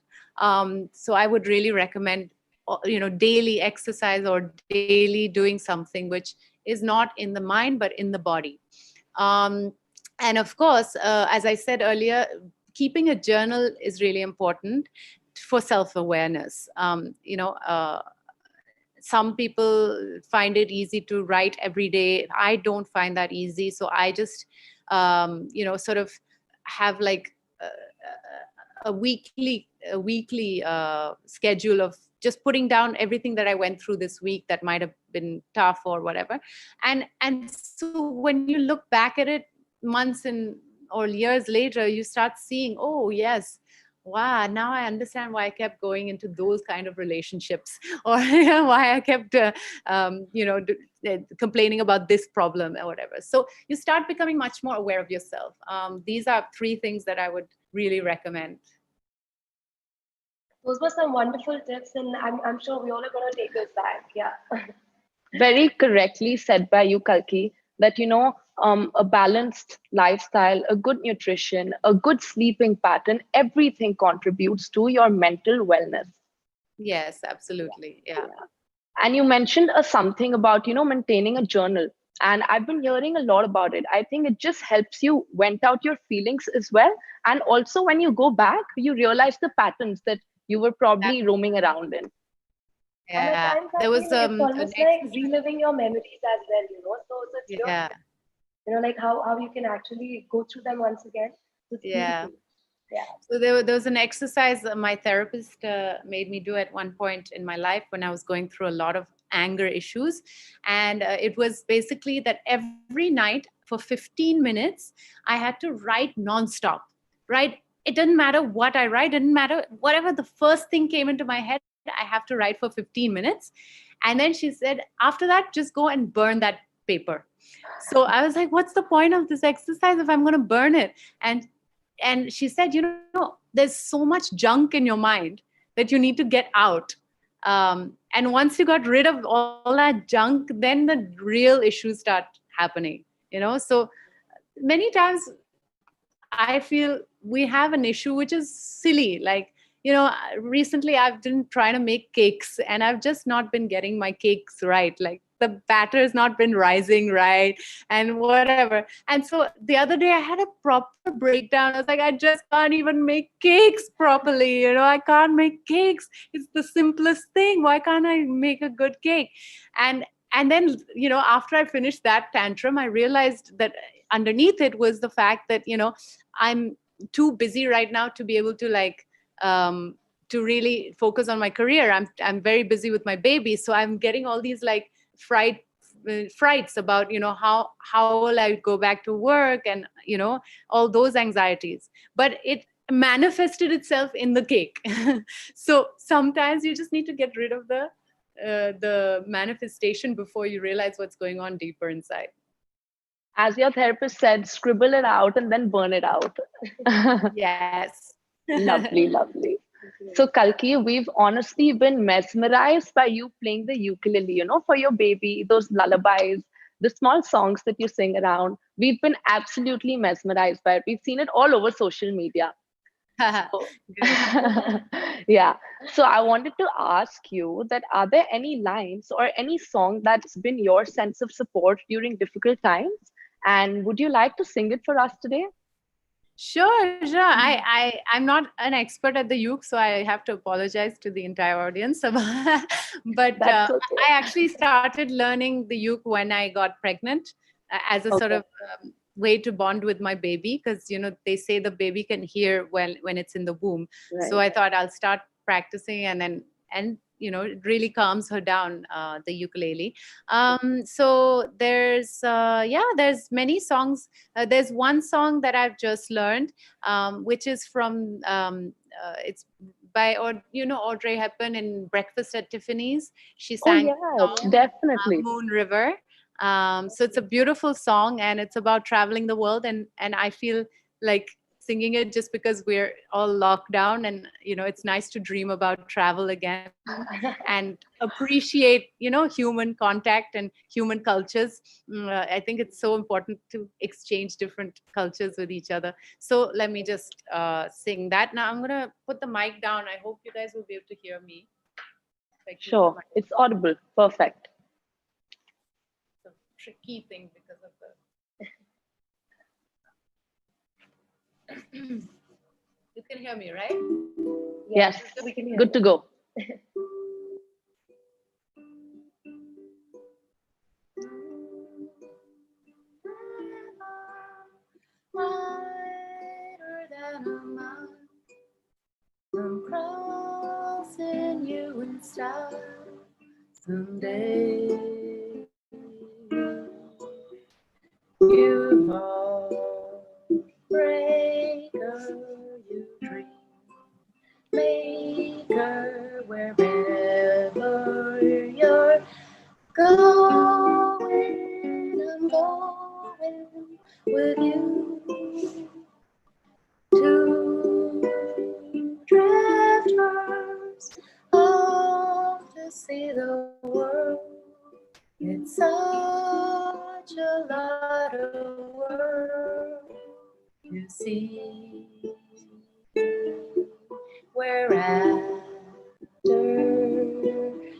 So I would really recommend, daily exercise or daily doing something which is not in the mind, but in the body. And of course, as I said earlier, keeping a journal is really important for self-awareness. Some people find it easy to write every day. I don't find that easy. So I just, sort of have like a weekly schedule of just putting down everything that I went through this week that might have been tough or whatever. And so when you look back at it months or years later, you start seeing, oh yes, wow, now I understand why I kept going into those kind of relationships, or why I kept complaining about this problem or whatever. So you start becoming much more aware of yourself. These are 3 things that I would really recommend. Those were some wonderful tips, and I'm sure we all are going to take those back. Yeah. Very correctly said by you, Kalki, that a balanced lifestyle, a good nutrition, a good sleeping pattern, everything contributes to your mental wellness. Yes, absolutely. Yeah. And you mentioned something about maintaining a journal, and I've been hearing a lot about it. I think it just helps you vent out your feelings as well, and also when you go back, you realize the patterns that you were probably roaming around in. Yeah, there was it's almost like reliving your memories as well, so it's yeah, like how you can actually go through them once again. Yeah. Yeah. So there was an exercise my therapist made me do at one point in my life when I was going through a lot of anger issues. And it was basically that every night for 15 minutes, I had to write nonstop, right? It didn't matter what I write, didn't matter, whatever the first thing came into my head, I have to write for 15 minutes. And then she said, after that, just go and burn that paper. So I was like, what's the point of this exercise if I'm going to burn it? And she said, there's so much junk in your mind that you need to get out. And once you got rid of all that junk, then the real issues start happening, So many times I feel we have an issue which is silly. Like, recently I've been trying to make cakes and I've just not been getting my cakes right. Like the batter's not been rising right and whatever. And so the other day I had a proper breakdown. I was like, I just can't even make cakes properly. I can't make cakes. It's the simplest thing. Why can't I make a good cake? And then, after I finished that tantrum, I realized that underneath it was the fact that, I'm too busy right now to be able to to really focus on my career. I'm very busy with my baby. So I'm getting all these frights about, how will I go back to work and, all those anxieties. But it manifested itself in the cake. So sometimes you just need to get rid of the manifestation before you realize what's going on deeper inside. As your therapist said, scribble it out and then burn it out. Yes. Lovely, lovely. So Kalki, we've honestly been mesmerized by you playing the ukulele, for your baby, those lullabies, the small songs that you sing around. We've been absolutely mesmerized by it. We've seen it all over social media. Yeah. So I wanted to ask you that, are there any lines or any song that's been your sense of support during difficult times? And would you like to sing it for us today? Sure. I'm not an expert at the uke, so I have to apologize to the entire audience. But That's okay. I actually started learning the uke when I got pregnant as a sort of way to bond with my baby, because they say the baby can hear when it's in the womb. Right. So I thought I'll start practicing, and it really calms her down, the ukulele. So there's many songs. There's one song that I've just learned, which is from it's by Audrey Hepburn in Breakfast at Tiffany's. She sang the song, definitely. Moon River. So it's a beautiful song, and it's about traveling the world, and I feel like singing it just because we're all locked down, and it's nice to dream about travel again and appreciate human contact and human cultures. I think it's so important to exchange different cultures with each other. So let me just sing that. Now I'm gonna put the mic down. I hope you guys will be able to hear me. Sure, it's audible. Perfect. Tricky thing because of the you can hear me, right? Yes, good to go. Brighter than a mountain, I'm crossing you in style someday. You heartbreaker, you dream maker, wherever you're going, I'm going with you. Two drifters off to see the world. It's such a lot of work to see. We're after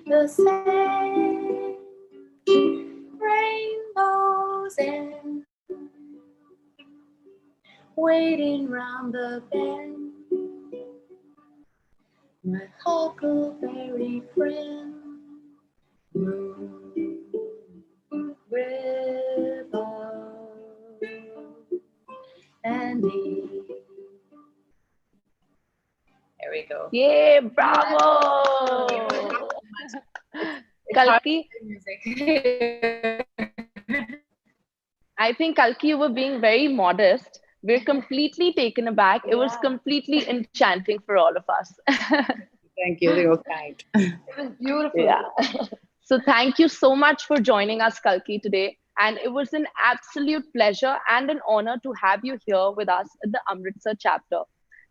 the same rainbows and waiting round the bend. My huckleberry friend, Moon River, and me. There we go. Yeah, bravo! Kalki, I think Kalki, you were being very modest. We're completely taken aback. It was completely enchanting for all of us. Thank you. You're kind. It was beautiful. Yeah. So thank you so much for joining us, Kalki, today. And it was an absolute pleasure and an honor to have you here with us at the Amritsar chapter.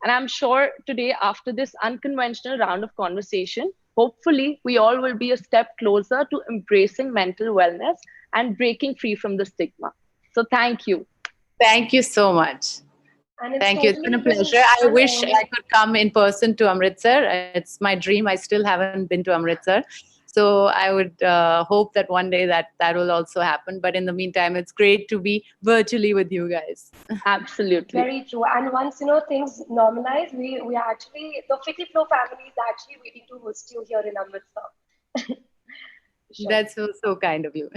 And I'm sure today, after this unconventional round of conversation, hopefully we all will be a step closer to embracing mental wellness and breaking free from the stigma. So thank you. Thank you so much. Thank you. It's been a pleasure. I wish I could come in person to Amritsar. It's my dream. I still haven't been to Amritsar. So I would hope that one day that will also happen. But in the meantime, it's great to be virtually with you guys. Absolutely. Very true. And once things normalize, we are actually the Ficky Flow family is actually waiting to host you here in Amritsar. Sure. That's so kind of you.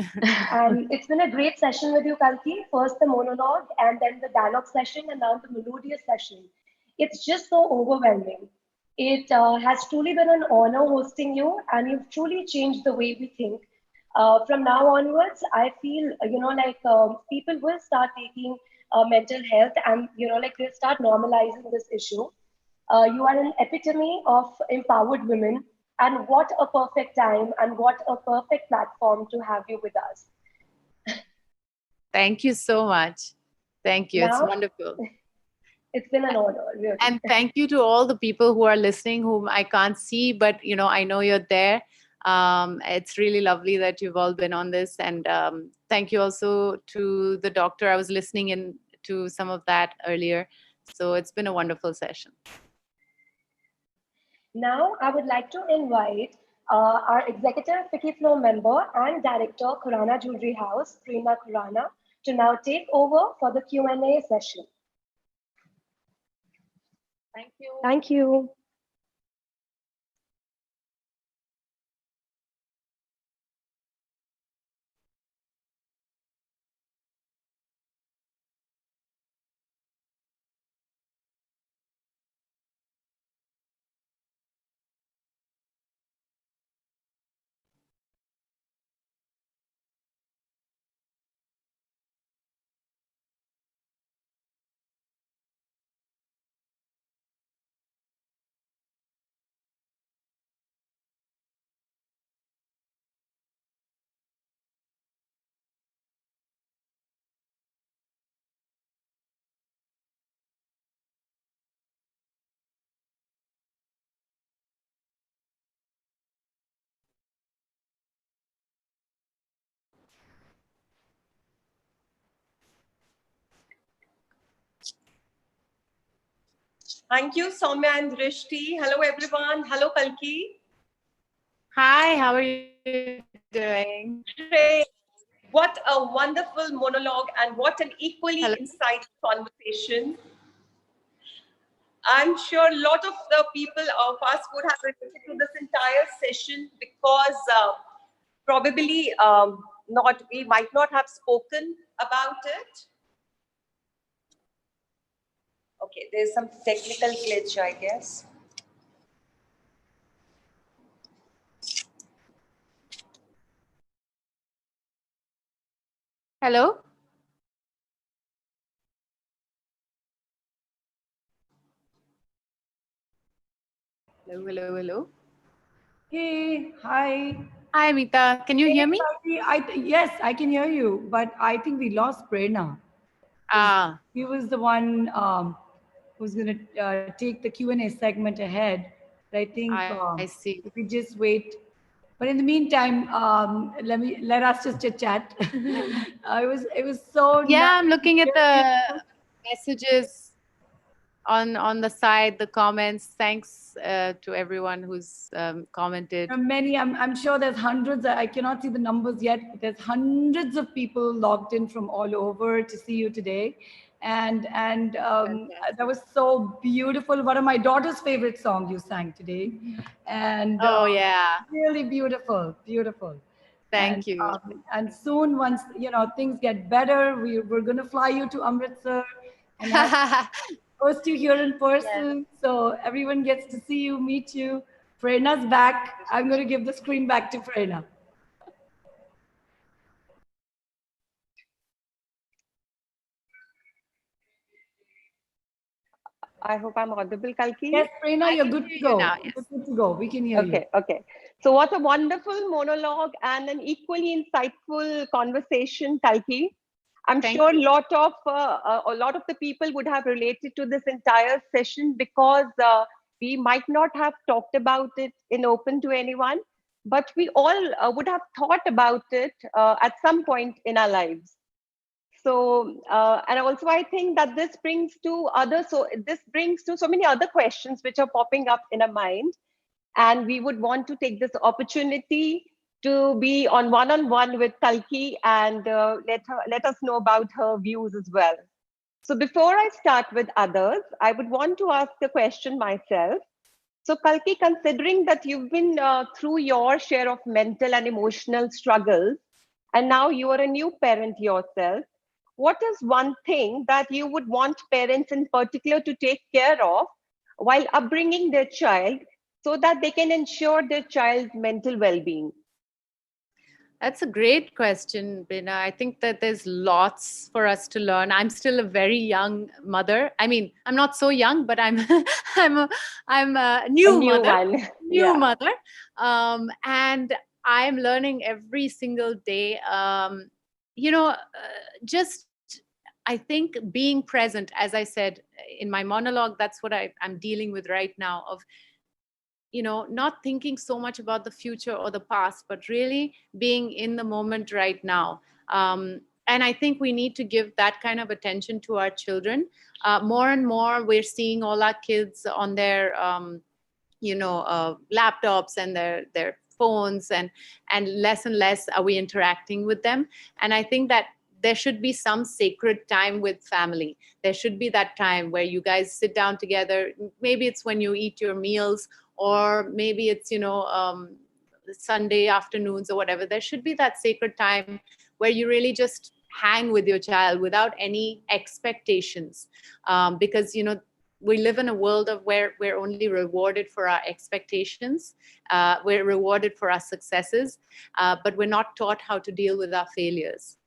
And it's been a great session with you, Kalki. First the monologue, and then the dialogue session, and now the melodious session. It's just so overwhelming. It has truly been an honor hosting you, and you've truly changed the way we think. From now onwards, I feel, people will start taking mental health and, like they'll start normalizing this issue. You are an epitome of empowered women, and what a perfect time and what a perfect platform to have you with us. Thank you so much. Thank you. It's Now, wonderful. it's been an honor, really. And thank you to all the people who are listening, whom I can't see, but I know you're there. It's really lovely that you've all been on this, and thank you also to the doctor. I was listening in to some of that earlier, so it's been a wonderful session. Now, I would like to invite our executive Ficky Flow member and director, Khurana Jewelry House, Prerna Khurana, to now take over for the Q&A session. Thank you. Thank you. Thank you, Soumya and Drishti. Hello, everyone. Hello, Kalki. Hi, how are you doing? Great. What a wonderful monologue and what an equally Hello. insightful conversation. I'm sure a lot of the people of us would have related to this entire session because probably we might not have spoken about it. Okay, there's some technical glitch, I guess. Hello? Hello, hello, hello. Hey, hi. Hi, Meeta. Can you hear me? Yes, I can hear you, but I think we lost Prerna. He was the one who's going to take the Q&A segment ahead. But I think I see. if we just wait. But in the meantime, let us just chit chat. It was so Yeah, nice I'm looking to at hear the messages on the side, the comments. Thanks to everyone who's commented. There are many. I'm sure there's hundreds. I cannot see the numbers yet, but there's hundreds of people logged in from all over to see you today. And that was so beautiful. One of my daughter's favorite songs you sang today. And Oh, yeah. really beautiful, beautiful. Thank you. And soon, once things get better, we're going to fly you to Amritsar and host you here in person. So everyone gets to see you, meet you. Prerna's back. I'm going to give the screen back to Prerna. I hope I'm audible, Kalki. Yes, Prerna, you're good to go. You're good to go. We can hear you. Okay. So what a wonderful monologue and an equally insightful conversation, Kalki. I'm sure a lot of the people would have related to this entire session because we might not have talked about it in open to anyone, but we all would have thought about it at some point in our lives. So, and also I think that this brings to so many other questions which are popping up in our mind. And we would want to take this opportunity to be on one-on-one with Kalki and let us know about her views as well. So before I start with others, I would want to ask the question myself. So Kalki, considering that you've been through your share of mental and emotional struggles, and now you are a new parent yourself, what is one thing that you would want parents in particular to take care of while upbringing their child so that they can ensure their child's mental well-being? That's a great question, Bina. I think that there's lots for us to learn. I'm still a very young mother. I mean, I'm not so young, but I'm I'm a A new new mother, one. new Yeah. mother, and I'm learning every single day. Just I think being present, as I said in my monologue, that's what I'm dealing with right now. Of not thinking so much about the future or the past, but really being in the moment right now. And I think we need to give that kind of attention to our children. More and more, we're seeing all our kids on their, laptops and their phones, and less are we interacting with them. And I think that there should be some sacred time with family. There should be that time where you guys sit down together. Maybe it's when you eat your meals, or maybe it's Sunday afternoons or whatever. There should be that sacred time where you really just hang with your child without any expectations, because we live in a world of where we're only rewarded for our expectations. We're rewarded for our successes, but we're not taught how to deal with our failures.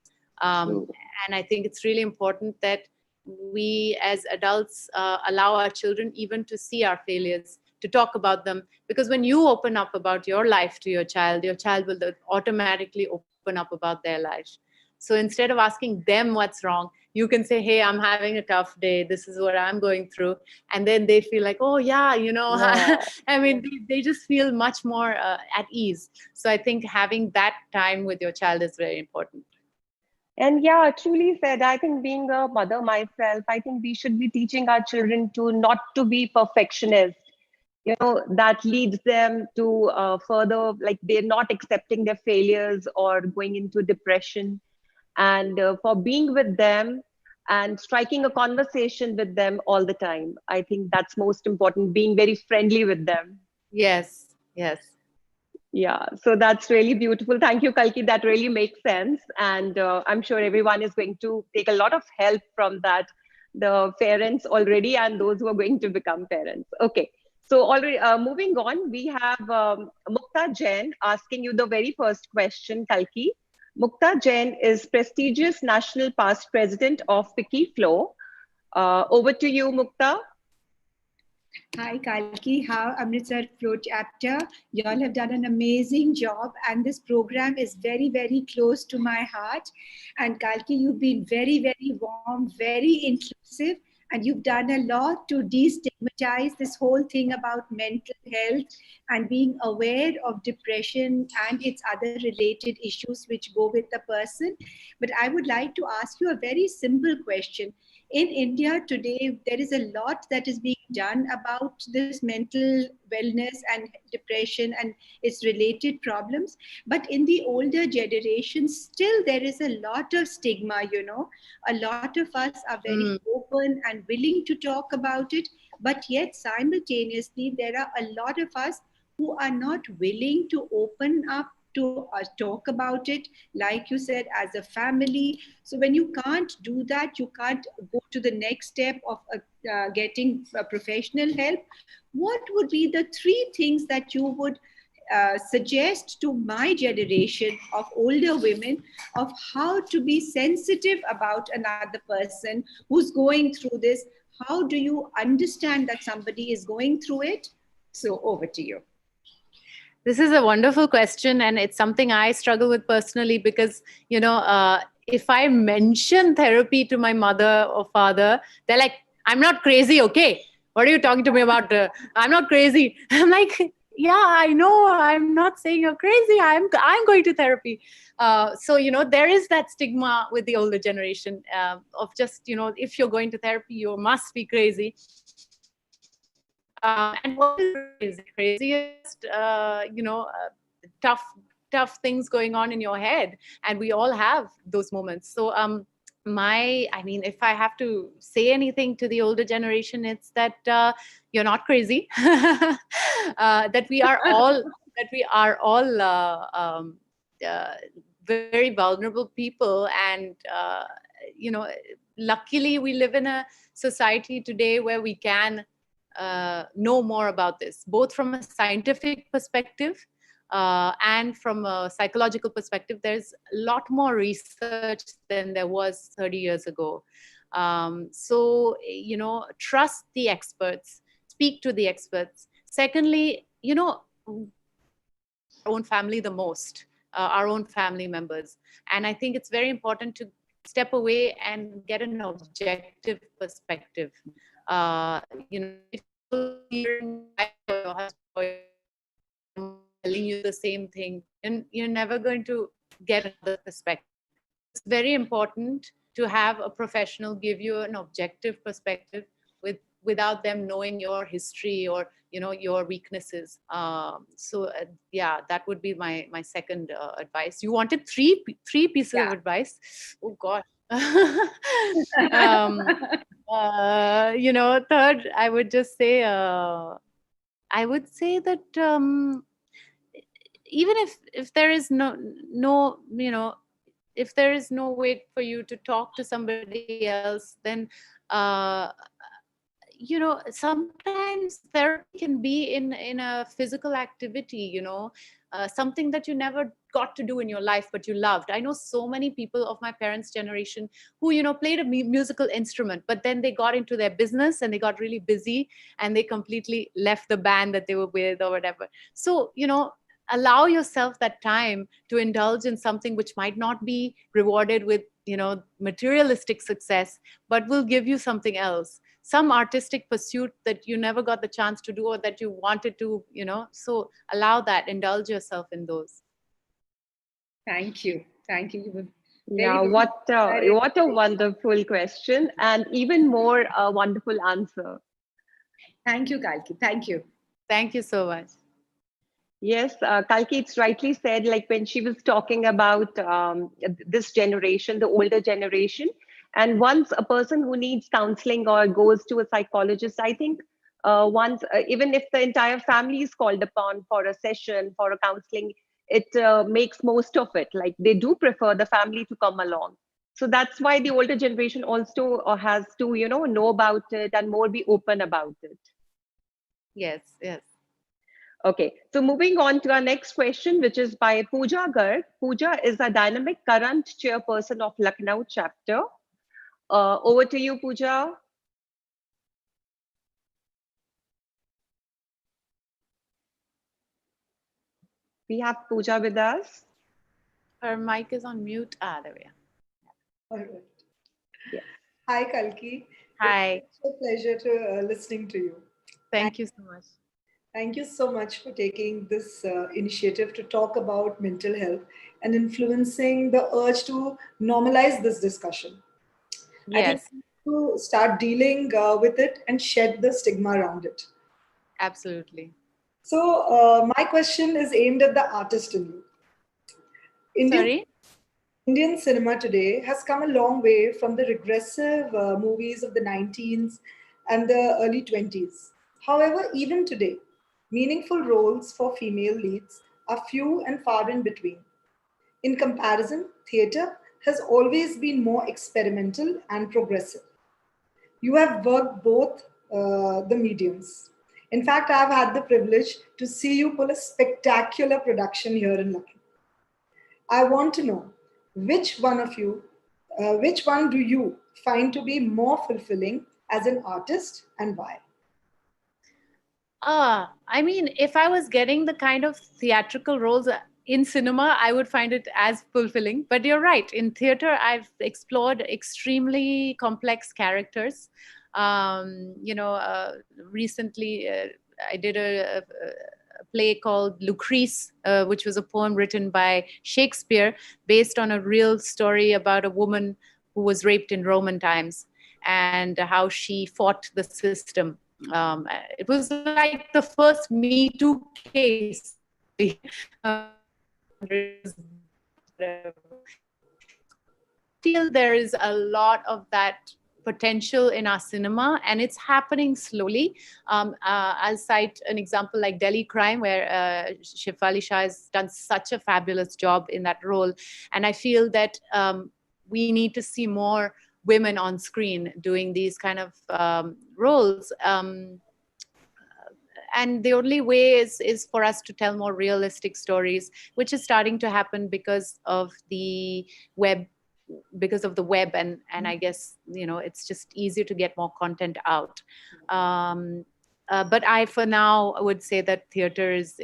And I think it's really important that we as adults allow our children even to see our failures, to talk about them, because when you open up about your life to your child will automatically open up about their life. So instead of asking them what's wrong, you can say, hey, I'm having a tough day, this is what I'm going through. And then they feel like, oh yeah, Yeah. I mean, they just feel much more at ease. So I think having that time with your child is very important. And yeah, truly said. I think being a mother myself, I think we should be teaching our children to not to be perfectionist. That leads them to further, like they're not accepting their failures or going into depression. And for being with them and striking a conversation with them all the time, I think that's most important, being very friendly with them. Yes, yes. Yeah, so that's really beautiful. Thank you, Kalki. That really makes sense. And I'm sure everyone is going to take a lot of help from that, the parents already and those who are going to become parents. Okay, so already moving on, we have Mukta Jain asking you the very first question, Kalki. Mukta Jain is prestigious national past president of Wiki Flow. Over to you, Mukta. Hi, Kalki. How Amritsar Flow Chapter. You all have done an amazing job, and this program is very, very close to my heart. And Kalki, you've been very, very warm, very inclusive, and you've done a lot to destigmatize this whole thing about mental health and being aware of depression and its other related issues which go with the person. But I would like to ask you a very simple question. In India today, there is a lot that is being done about this mental wellness and depression and its related problems. But in the older generation, still there is a lot of stigma, A lot of us are very open and willing to talk about it. But yet simultaneously, there are a lot of us who are not willing to open up to talk about it, like you said, as a family. So when you can't do that, you can't go to the next step of getting professional help. What would be the three things that you would suggest to my generation of older women of how to be sensitive about another person who's going through this? How do you understand that somebody is going through it? So over to you. This is a wonderful question, and it's something I struggle with personally because, if I mention therapy to my mother or father, they're like, I'm not crazy, okay? What are you talking to me about? I'm not crazy. I'm like, yeah, I know. I'm not saying you're crazy. I'm going to therapy. So, there is that stigma with the older generation of just, if you're going to therapy, you must be crazy. And what is crazy? Craziest, tough tough things going on in your head, and we all have those moments. So if I have to say anything to the older generation, it's that you're not crazy. That we are all very vulnerable people, and luckily we live in a society today where we can know more about this, both from a scientific perspective and from a psychological perspective. There's a lot more research than there was 30 years ago. So, trust the experts, speak to the experts. Secondly, our own family the most, our own family members. And I think it's very important to step away and get an objective perspective. If you're telling you the same thing, and you're never going to get another perspective. It's very important to have a professional give you an objective perspective without them knowing your history or your weaknesses. That would be my second advice. You wanted three pieces of advice. Oh gosh. Third, I would just say that even if there is no if there is no way for you to talk to somebody else, then sometimes therapy can be in a physical activity, something that you never got to do in your life but you loved. I know so many people of my parents' generation who played a musical instrument, but then they got into their business and they got really busy and they completely left the band that they were with or whatever. So allow yourself that time to indulge in something which might not be rewarded with materialistic success, but will give you something else, some artistic pursuit that you never got the chance to do or that you wanted to. So allow that, indulge yourself in those. Thank you. You were Yeah, what a wonderful question, and even more a wonderful answer. Thank you, Kalki. Thank you so much. Yes, Kalki, it's rightly said, like when she was talking about this generation, the older generation, and once a person who needs counseling or goes to a psychologist, I think even if the entire family is called upon for a session, for a counseling, it makes most of it. Like they do prefer the family to come along. So that's why the older generation also has to, know about it and more be open about it. Yes. Okay, so moving on to our next question, which is by Pooja Garg. Pooja is a dynamic current chairperson of Lucknow chapter. Over to you, Pooja. We have Pooja with us. Her mic is on mute. There we are. All right. Yes. Hi, Kalki. Hi. It's a pleasure to listening to you. Thank you so much. Thank you so much for taking this initiative to talk about mental health and influencing the urge to normalize this discussion. Yes. I think to start dealing with it and shed the stigma around it. Absolutely. So my question is aimed at the artist in you. Indian cinema today has come a long way from the regressive movies of the 19s and the early 20s. However, even today, meaningful roles for female leads are few and far in between. In comparison, theatre has always been more experimental and progressive. You have worked both the mediums. In fact, I've had the privilege to see you pull a spectacular production here in Lucknow. I want to know, which one do you find to be more fulfilling as an artist and why? I mean, if I was getting the kind of theatrical roles in cinema, I would find it as fulfilling. But you're right. In theater, I've explored extremely complex characters. Recently, I did a play called Lucrece, which was a poem written by Shakespeare based on a real story about a woman who was raped in Roman times and how she fought the system. It was like the first Me Too case. feel there is a lot of that potential in our cinema, and it's happening slowly. I'll cite an example like Delhi Crime, where Shefali Shah has done such a fabulous job in that role. And I feel that we need to see more women on screen doing these kind of roles. And the only way is for us to tell more realistic stories, which is starting to happen because of the web, and I guess, you know, it's just easier to get more content out. But I, for now, I would say that theater is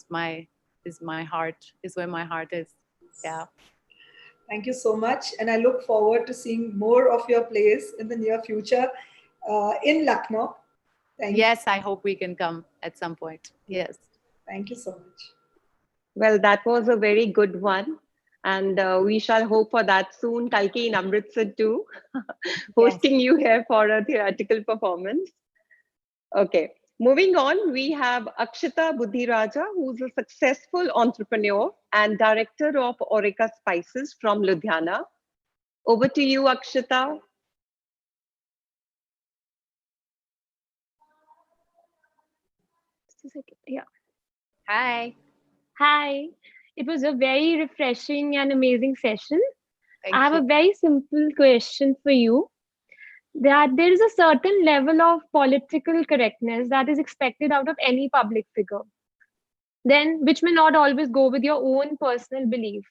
my heart, is where my heart is. Yeah. Thank you so much. And I look forward to seeing more of your plays in the near future in Lucknow. Yes, I hope we can come at some point. Yes. Thank you so much. Well, that was a very good one. And we shall hope for that soon, Kalki, in Amritsar too, hosting you here for a theatrical performance. Okay, moving on, we have Akshita Buddhiraja, who's a successful entrepreneur and director of Aureka Spices from Ludhiana. Over to you, Akshita. Just a second. Yeah. Hi. Hi. It was a very refreshing and amazing session. Thank I have you. a very simple question for you. That there is a certain level of political correctness that is expected out of any public figure, then which may not always go with your own personal belief.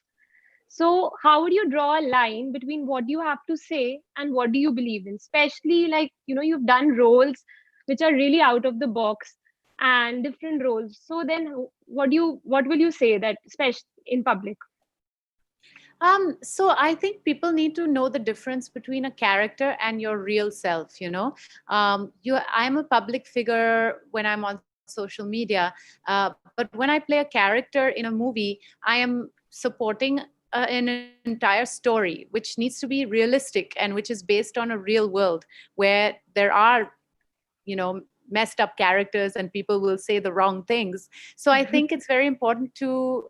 So how would you draw a line between what you have to say and what do you believe in? Especially, like, you know, you've done roles which are really out of the box and different roles. So then what will you say that, especially in public? So I think people need to know the difference between a character and your real self, you know. I'm a public figure when I'm on social media, but when I play a character in a movie, I am supporting an entire story, which needs to be realistic and which is based on a real world where there are, you know, messed up characters and people will say the wrong things. So I think it's very important to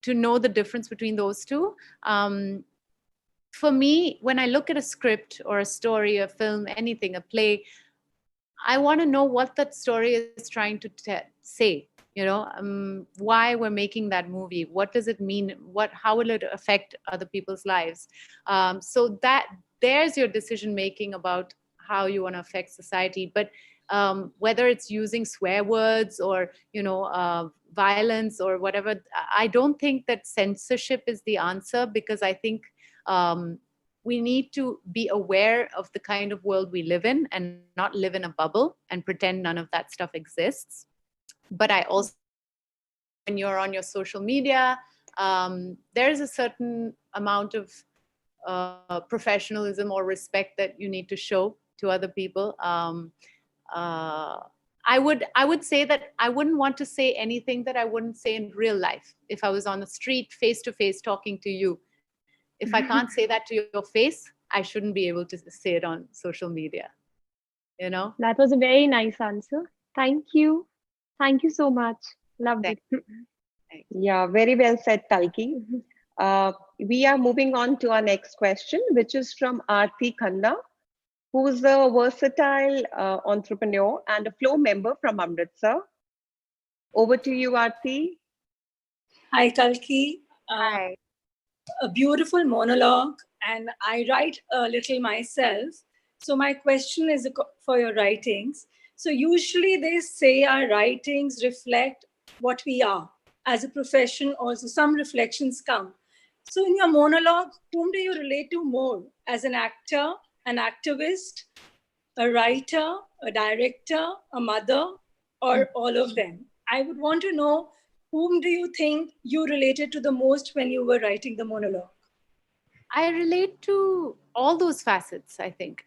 know the difference between those two. For me, when I look at a script or a story, a film, anything, a play, I want to know what that story is trying to say. You know, why we're making that movie. What does it mean? How will it affect other people's lives? So that there's your decision making about how you want to affect society. But whether it's using swear words or, you know, violence or whatever, I don't think that censorship is the answer, because I think we need to be aware of the kind of world we live in and not live in a bubble and pretend none of that stuff exists. But I also, when you're on your social media, there's a certain amount of professionalism or respect that you need to show to other people. I would say that I wouldn't want to say anything that I wouldn't say in real life. If I was on the street face to face talking to you, if I can't say that to your face, I shouldn't be able to say it on social media. You know? That was a very nice answer. Thank you. Thank you so much. Loved it. Yeah, very well said, Kalki. We are moving on to our next question, which is from Aarti Khanna, who's a versatile entrepreneur and a flow member from Amritsar. Over to you, Aarti. Hi, Kalki. Hi. A beautiful monologue, and I write a little myself. So my question is for your writings. So usually they say our writings reflect what we are. As a profession, also some reflections come. So in your monologue, whom do you relate to more? As an actor, an activist, a writer, a director, a mother, or all of them? I would want to know, whom do you think you related to the most when you were writing the monologue? I relate to all those facets, I think.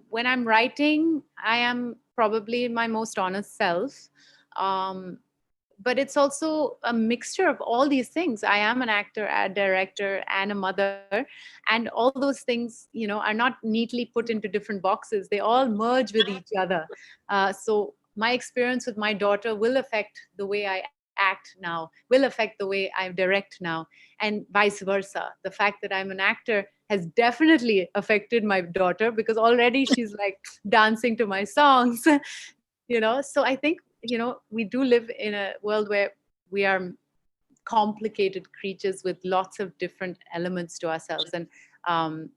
When I'm writing, I am probably my most honest self. But it's also a mixture of all these things. I am an actor, a director, and a mother. And all those things, you know, are not neatly put into different boxes. They all merge with each other. So my experience with my daughter will affect the way I act now will affect the way I direct now, and vice versa. The fact that I'm an actor has definitely affected my daughter, because already she's like dancing to my songs. So I think, we do live in a world where we are complicated creatures with lots of different elements to ourselves, and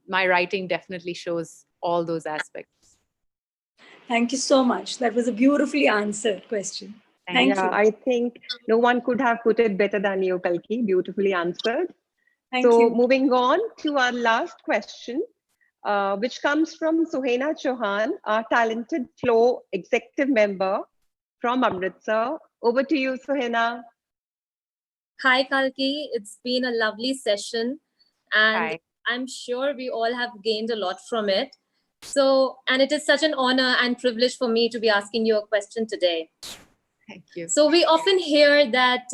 my writing definitely shows all those aspects. Thank you so much. That was a beautifully answered question. Thank you. I think no one could have put it better than you, Kalki. Beautifully answered. Thank so you. Moving on to our last question, which comes from Suhaina Chauhan, our talented Flow executive member from Amritsar. Over to you, Suhaina. Hi, Kalki. It's been a lovely session, and Hi. I'm sure we all have gained a lot from it. So, and it is such an honor and privilege for me to be asking you a question today. Thank you. So we often hear that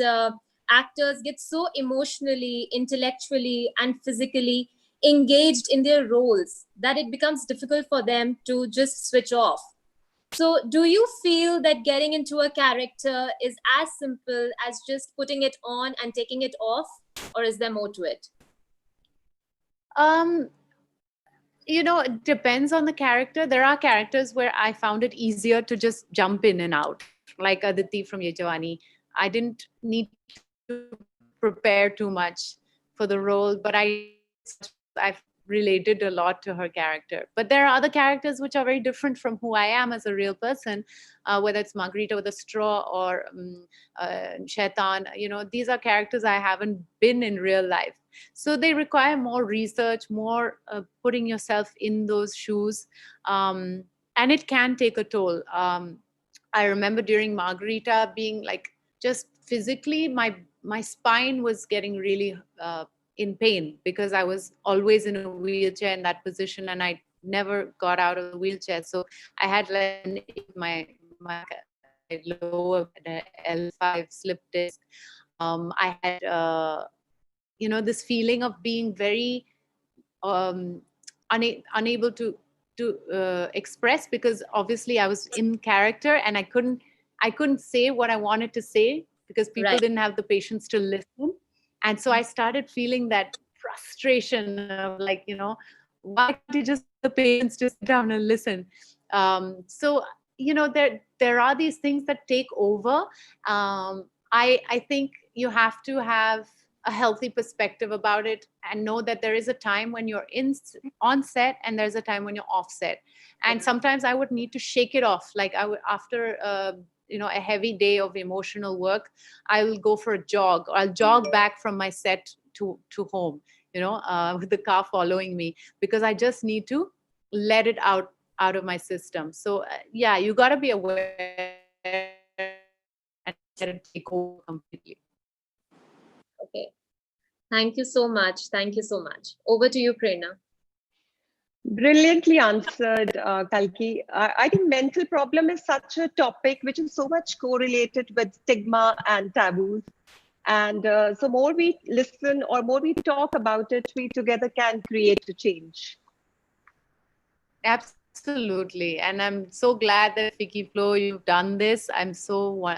actors get so emotionally, intellectually, and physically engaged in their roles that it becomes difficult for them to just switch off. So do you feel that getting into a character is as simple as just putting it on and taking it off, or is there more to it? It depends on the character. There are characters where I found it easier to just jump in and out, like Aditi from Ye Jawani. I didn't need to prepare too much for the role, but I've related a lot to her character. But there are other characters which are very different from who I am as a real person, whether it's Margarita with a straw or Shaitan. These are characters I haven't been in real life. So they require more research, more putting yourself in those shoes. And it can take a toll. I remember during Margarita being like, just physically, my spine was getting really in pain, because I was always in a wheelchair in that position, and I never got out of the wheelchair. So I had like my lower L5 slip disc. I had this feeling of being very unable to express, because obviously I was in character and I couldn't say what I wanted to say, because people didn't have the patience to listen. And so I started feeling that frustration of like, why can't you just have the patience to sit down and listen? So there are these things that take over. I think you have to have a healthy perspective about it and know that there is a time when you're on set and there's a time when you're off set. And sometimes I would need to shake it off. Like after a heavy day of emotional work, I will go for a jog, or I'll jog back from my set to home, with the car following me, because I just need to let it out of my system. So you got to be aware and let it take over completely. Okay. Thank you so much. Thank you so much. Over to you, Prerna. Brilliantly answered, Kalki. I think mental problem is such a topic which is so much correlated with stigma and taboos. And so more we listen or more we talk about it, we together can create a change. Absolutely. And I'm so glad that Vicky Flo, you've done this. I'm so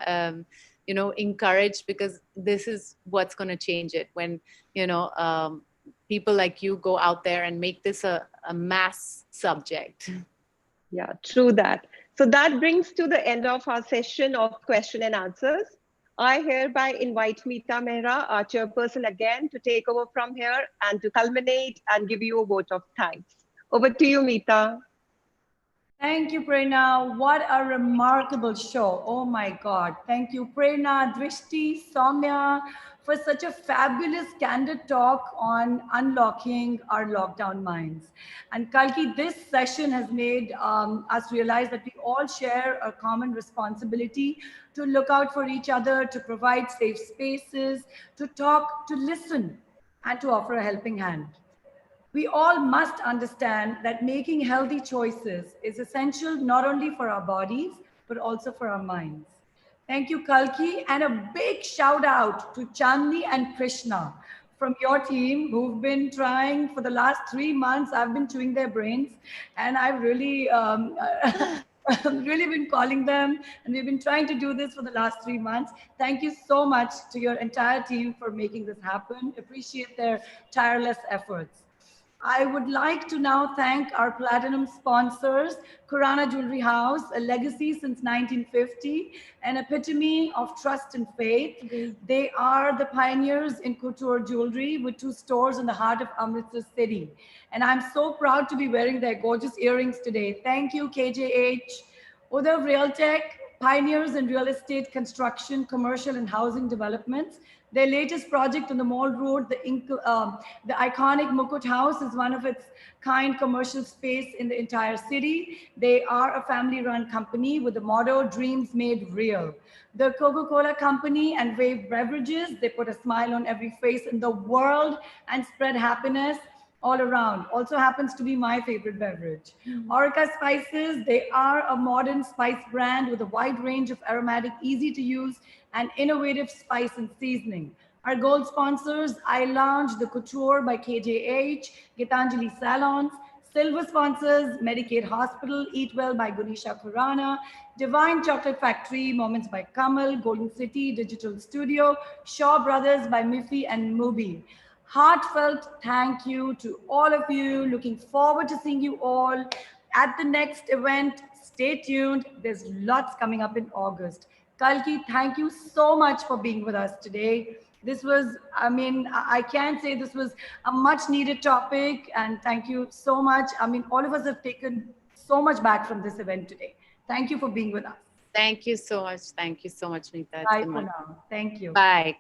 encouraged, because this is what's going to change it, when people like you go out there and make this a mass subject. Yeah, true that. So that brings to the end of our session of question and answers. I hereby invite Meeta Mehra, our chairperson, again to take over from here and to culminate and give you a vote of thanks. Over to you, Meeta. Thank you, Prerna. What a remarkable show. Oh my God. Thank you, Prerna, Drishti, Soumya, for such a fabulous, candid talk on unlocking our lockdown minds. And Kalki, this session has made us realize that we all share a common responsibility to look out for each other, to provide safe spaces, to talk, to listen, and to offer a helping hand. We all must understand that making healthy choices is essential not only for our bodies, but also for our minds. Thank you, Kalki, and a big shout out to Chandni and Krishna from your team who've been trying for the last 3 months. I've been chewing their brains, and I've really really been calling them, and we've been trying to do this for the last 3 months. Thank you so much to your entire team for making this happen. Appreciate their tireless efforts. I would like to now thank our platinum sponsors, Kurana Jewelry House, a legacy since 1950, an epitome of trust and faith. They are the pioneers in couture jewelry with 2 stores in the heart of Amritsar city. And I'm so proud to be wearing their gorgeous earrings today. Thank you, KJH. Udav Realtek, pioneers in real estate construction, commercial and housing developments. Their latest project on the Mall Road, the iconic Mukut House, is one of its kind commercial space in the entire city. They are a family-run company with the motto, dreams made real. The Coca-Cola Company and Wave Beverages, they put a smile on every face in the world and spread happiness all around. Also happens to be my favorite beverage. Orica Spices, they are a modern spice brand with a wide range of aromatic, easy to use and innovative spice and seasoning. Our gold sponsors, I Lounge, The Couture by KJH, Gitanjali Salons. Silver sponsors, Medicaid Hospital, Eat Well by Gunisha Khurana, Divine Chocolate Factory, Moments by Kamal, Golden City, Digital Studio, Shaw Brothers by Miffy and Mubi. Heartfelt thank you to all of you. Looking forward to seeing you all at the next event. Stay tuned. There's lots coming up in August. Kalki, thank you so much for being with us today. This was, I mean, I can say this was a much needed topic, and thank you so much. I mean, all of us have taken so much back from this event today. Thank you for being with us. Thank you so much. Thank you so much, Nita. Bye for now. Thank you. Bye.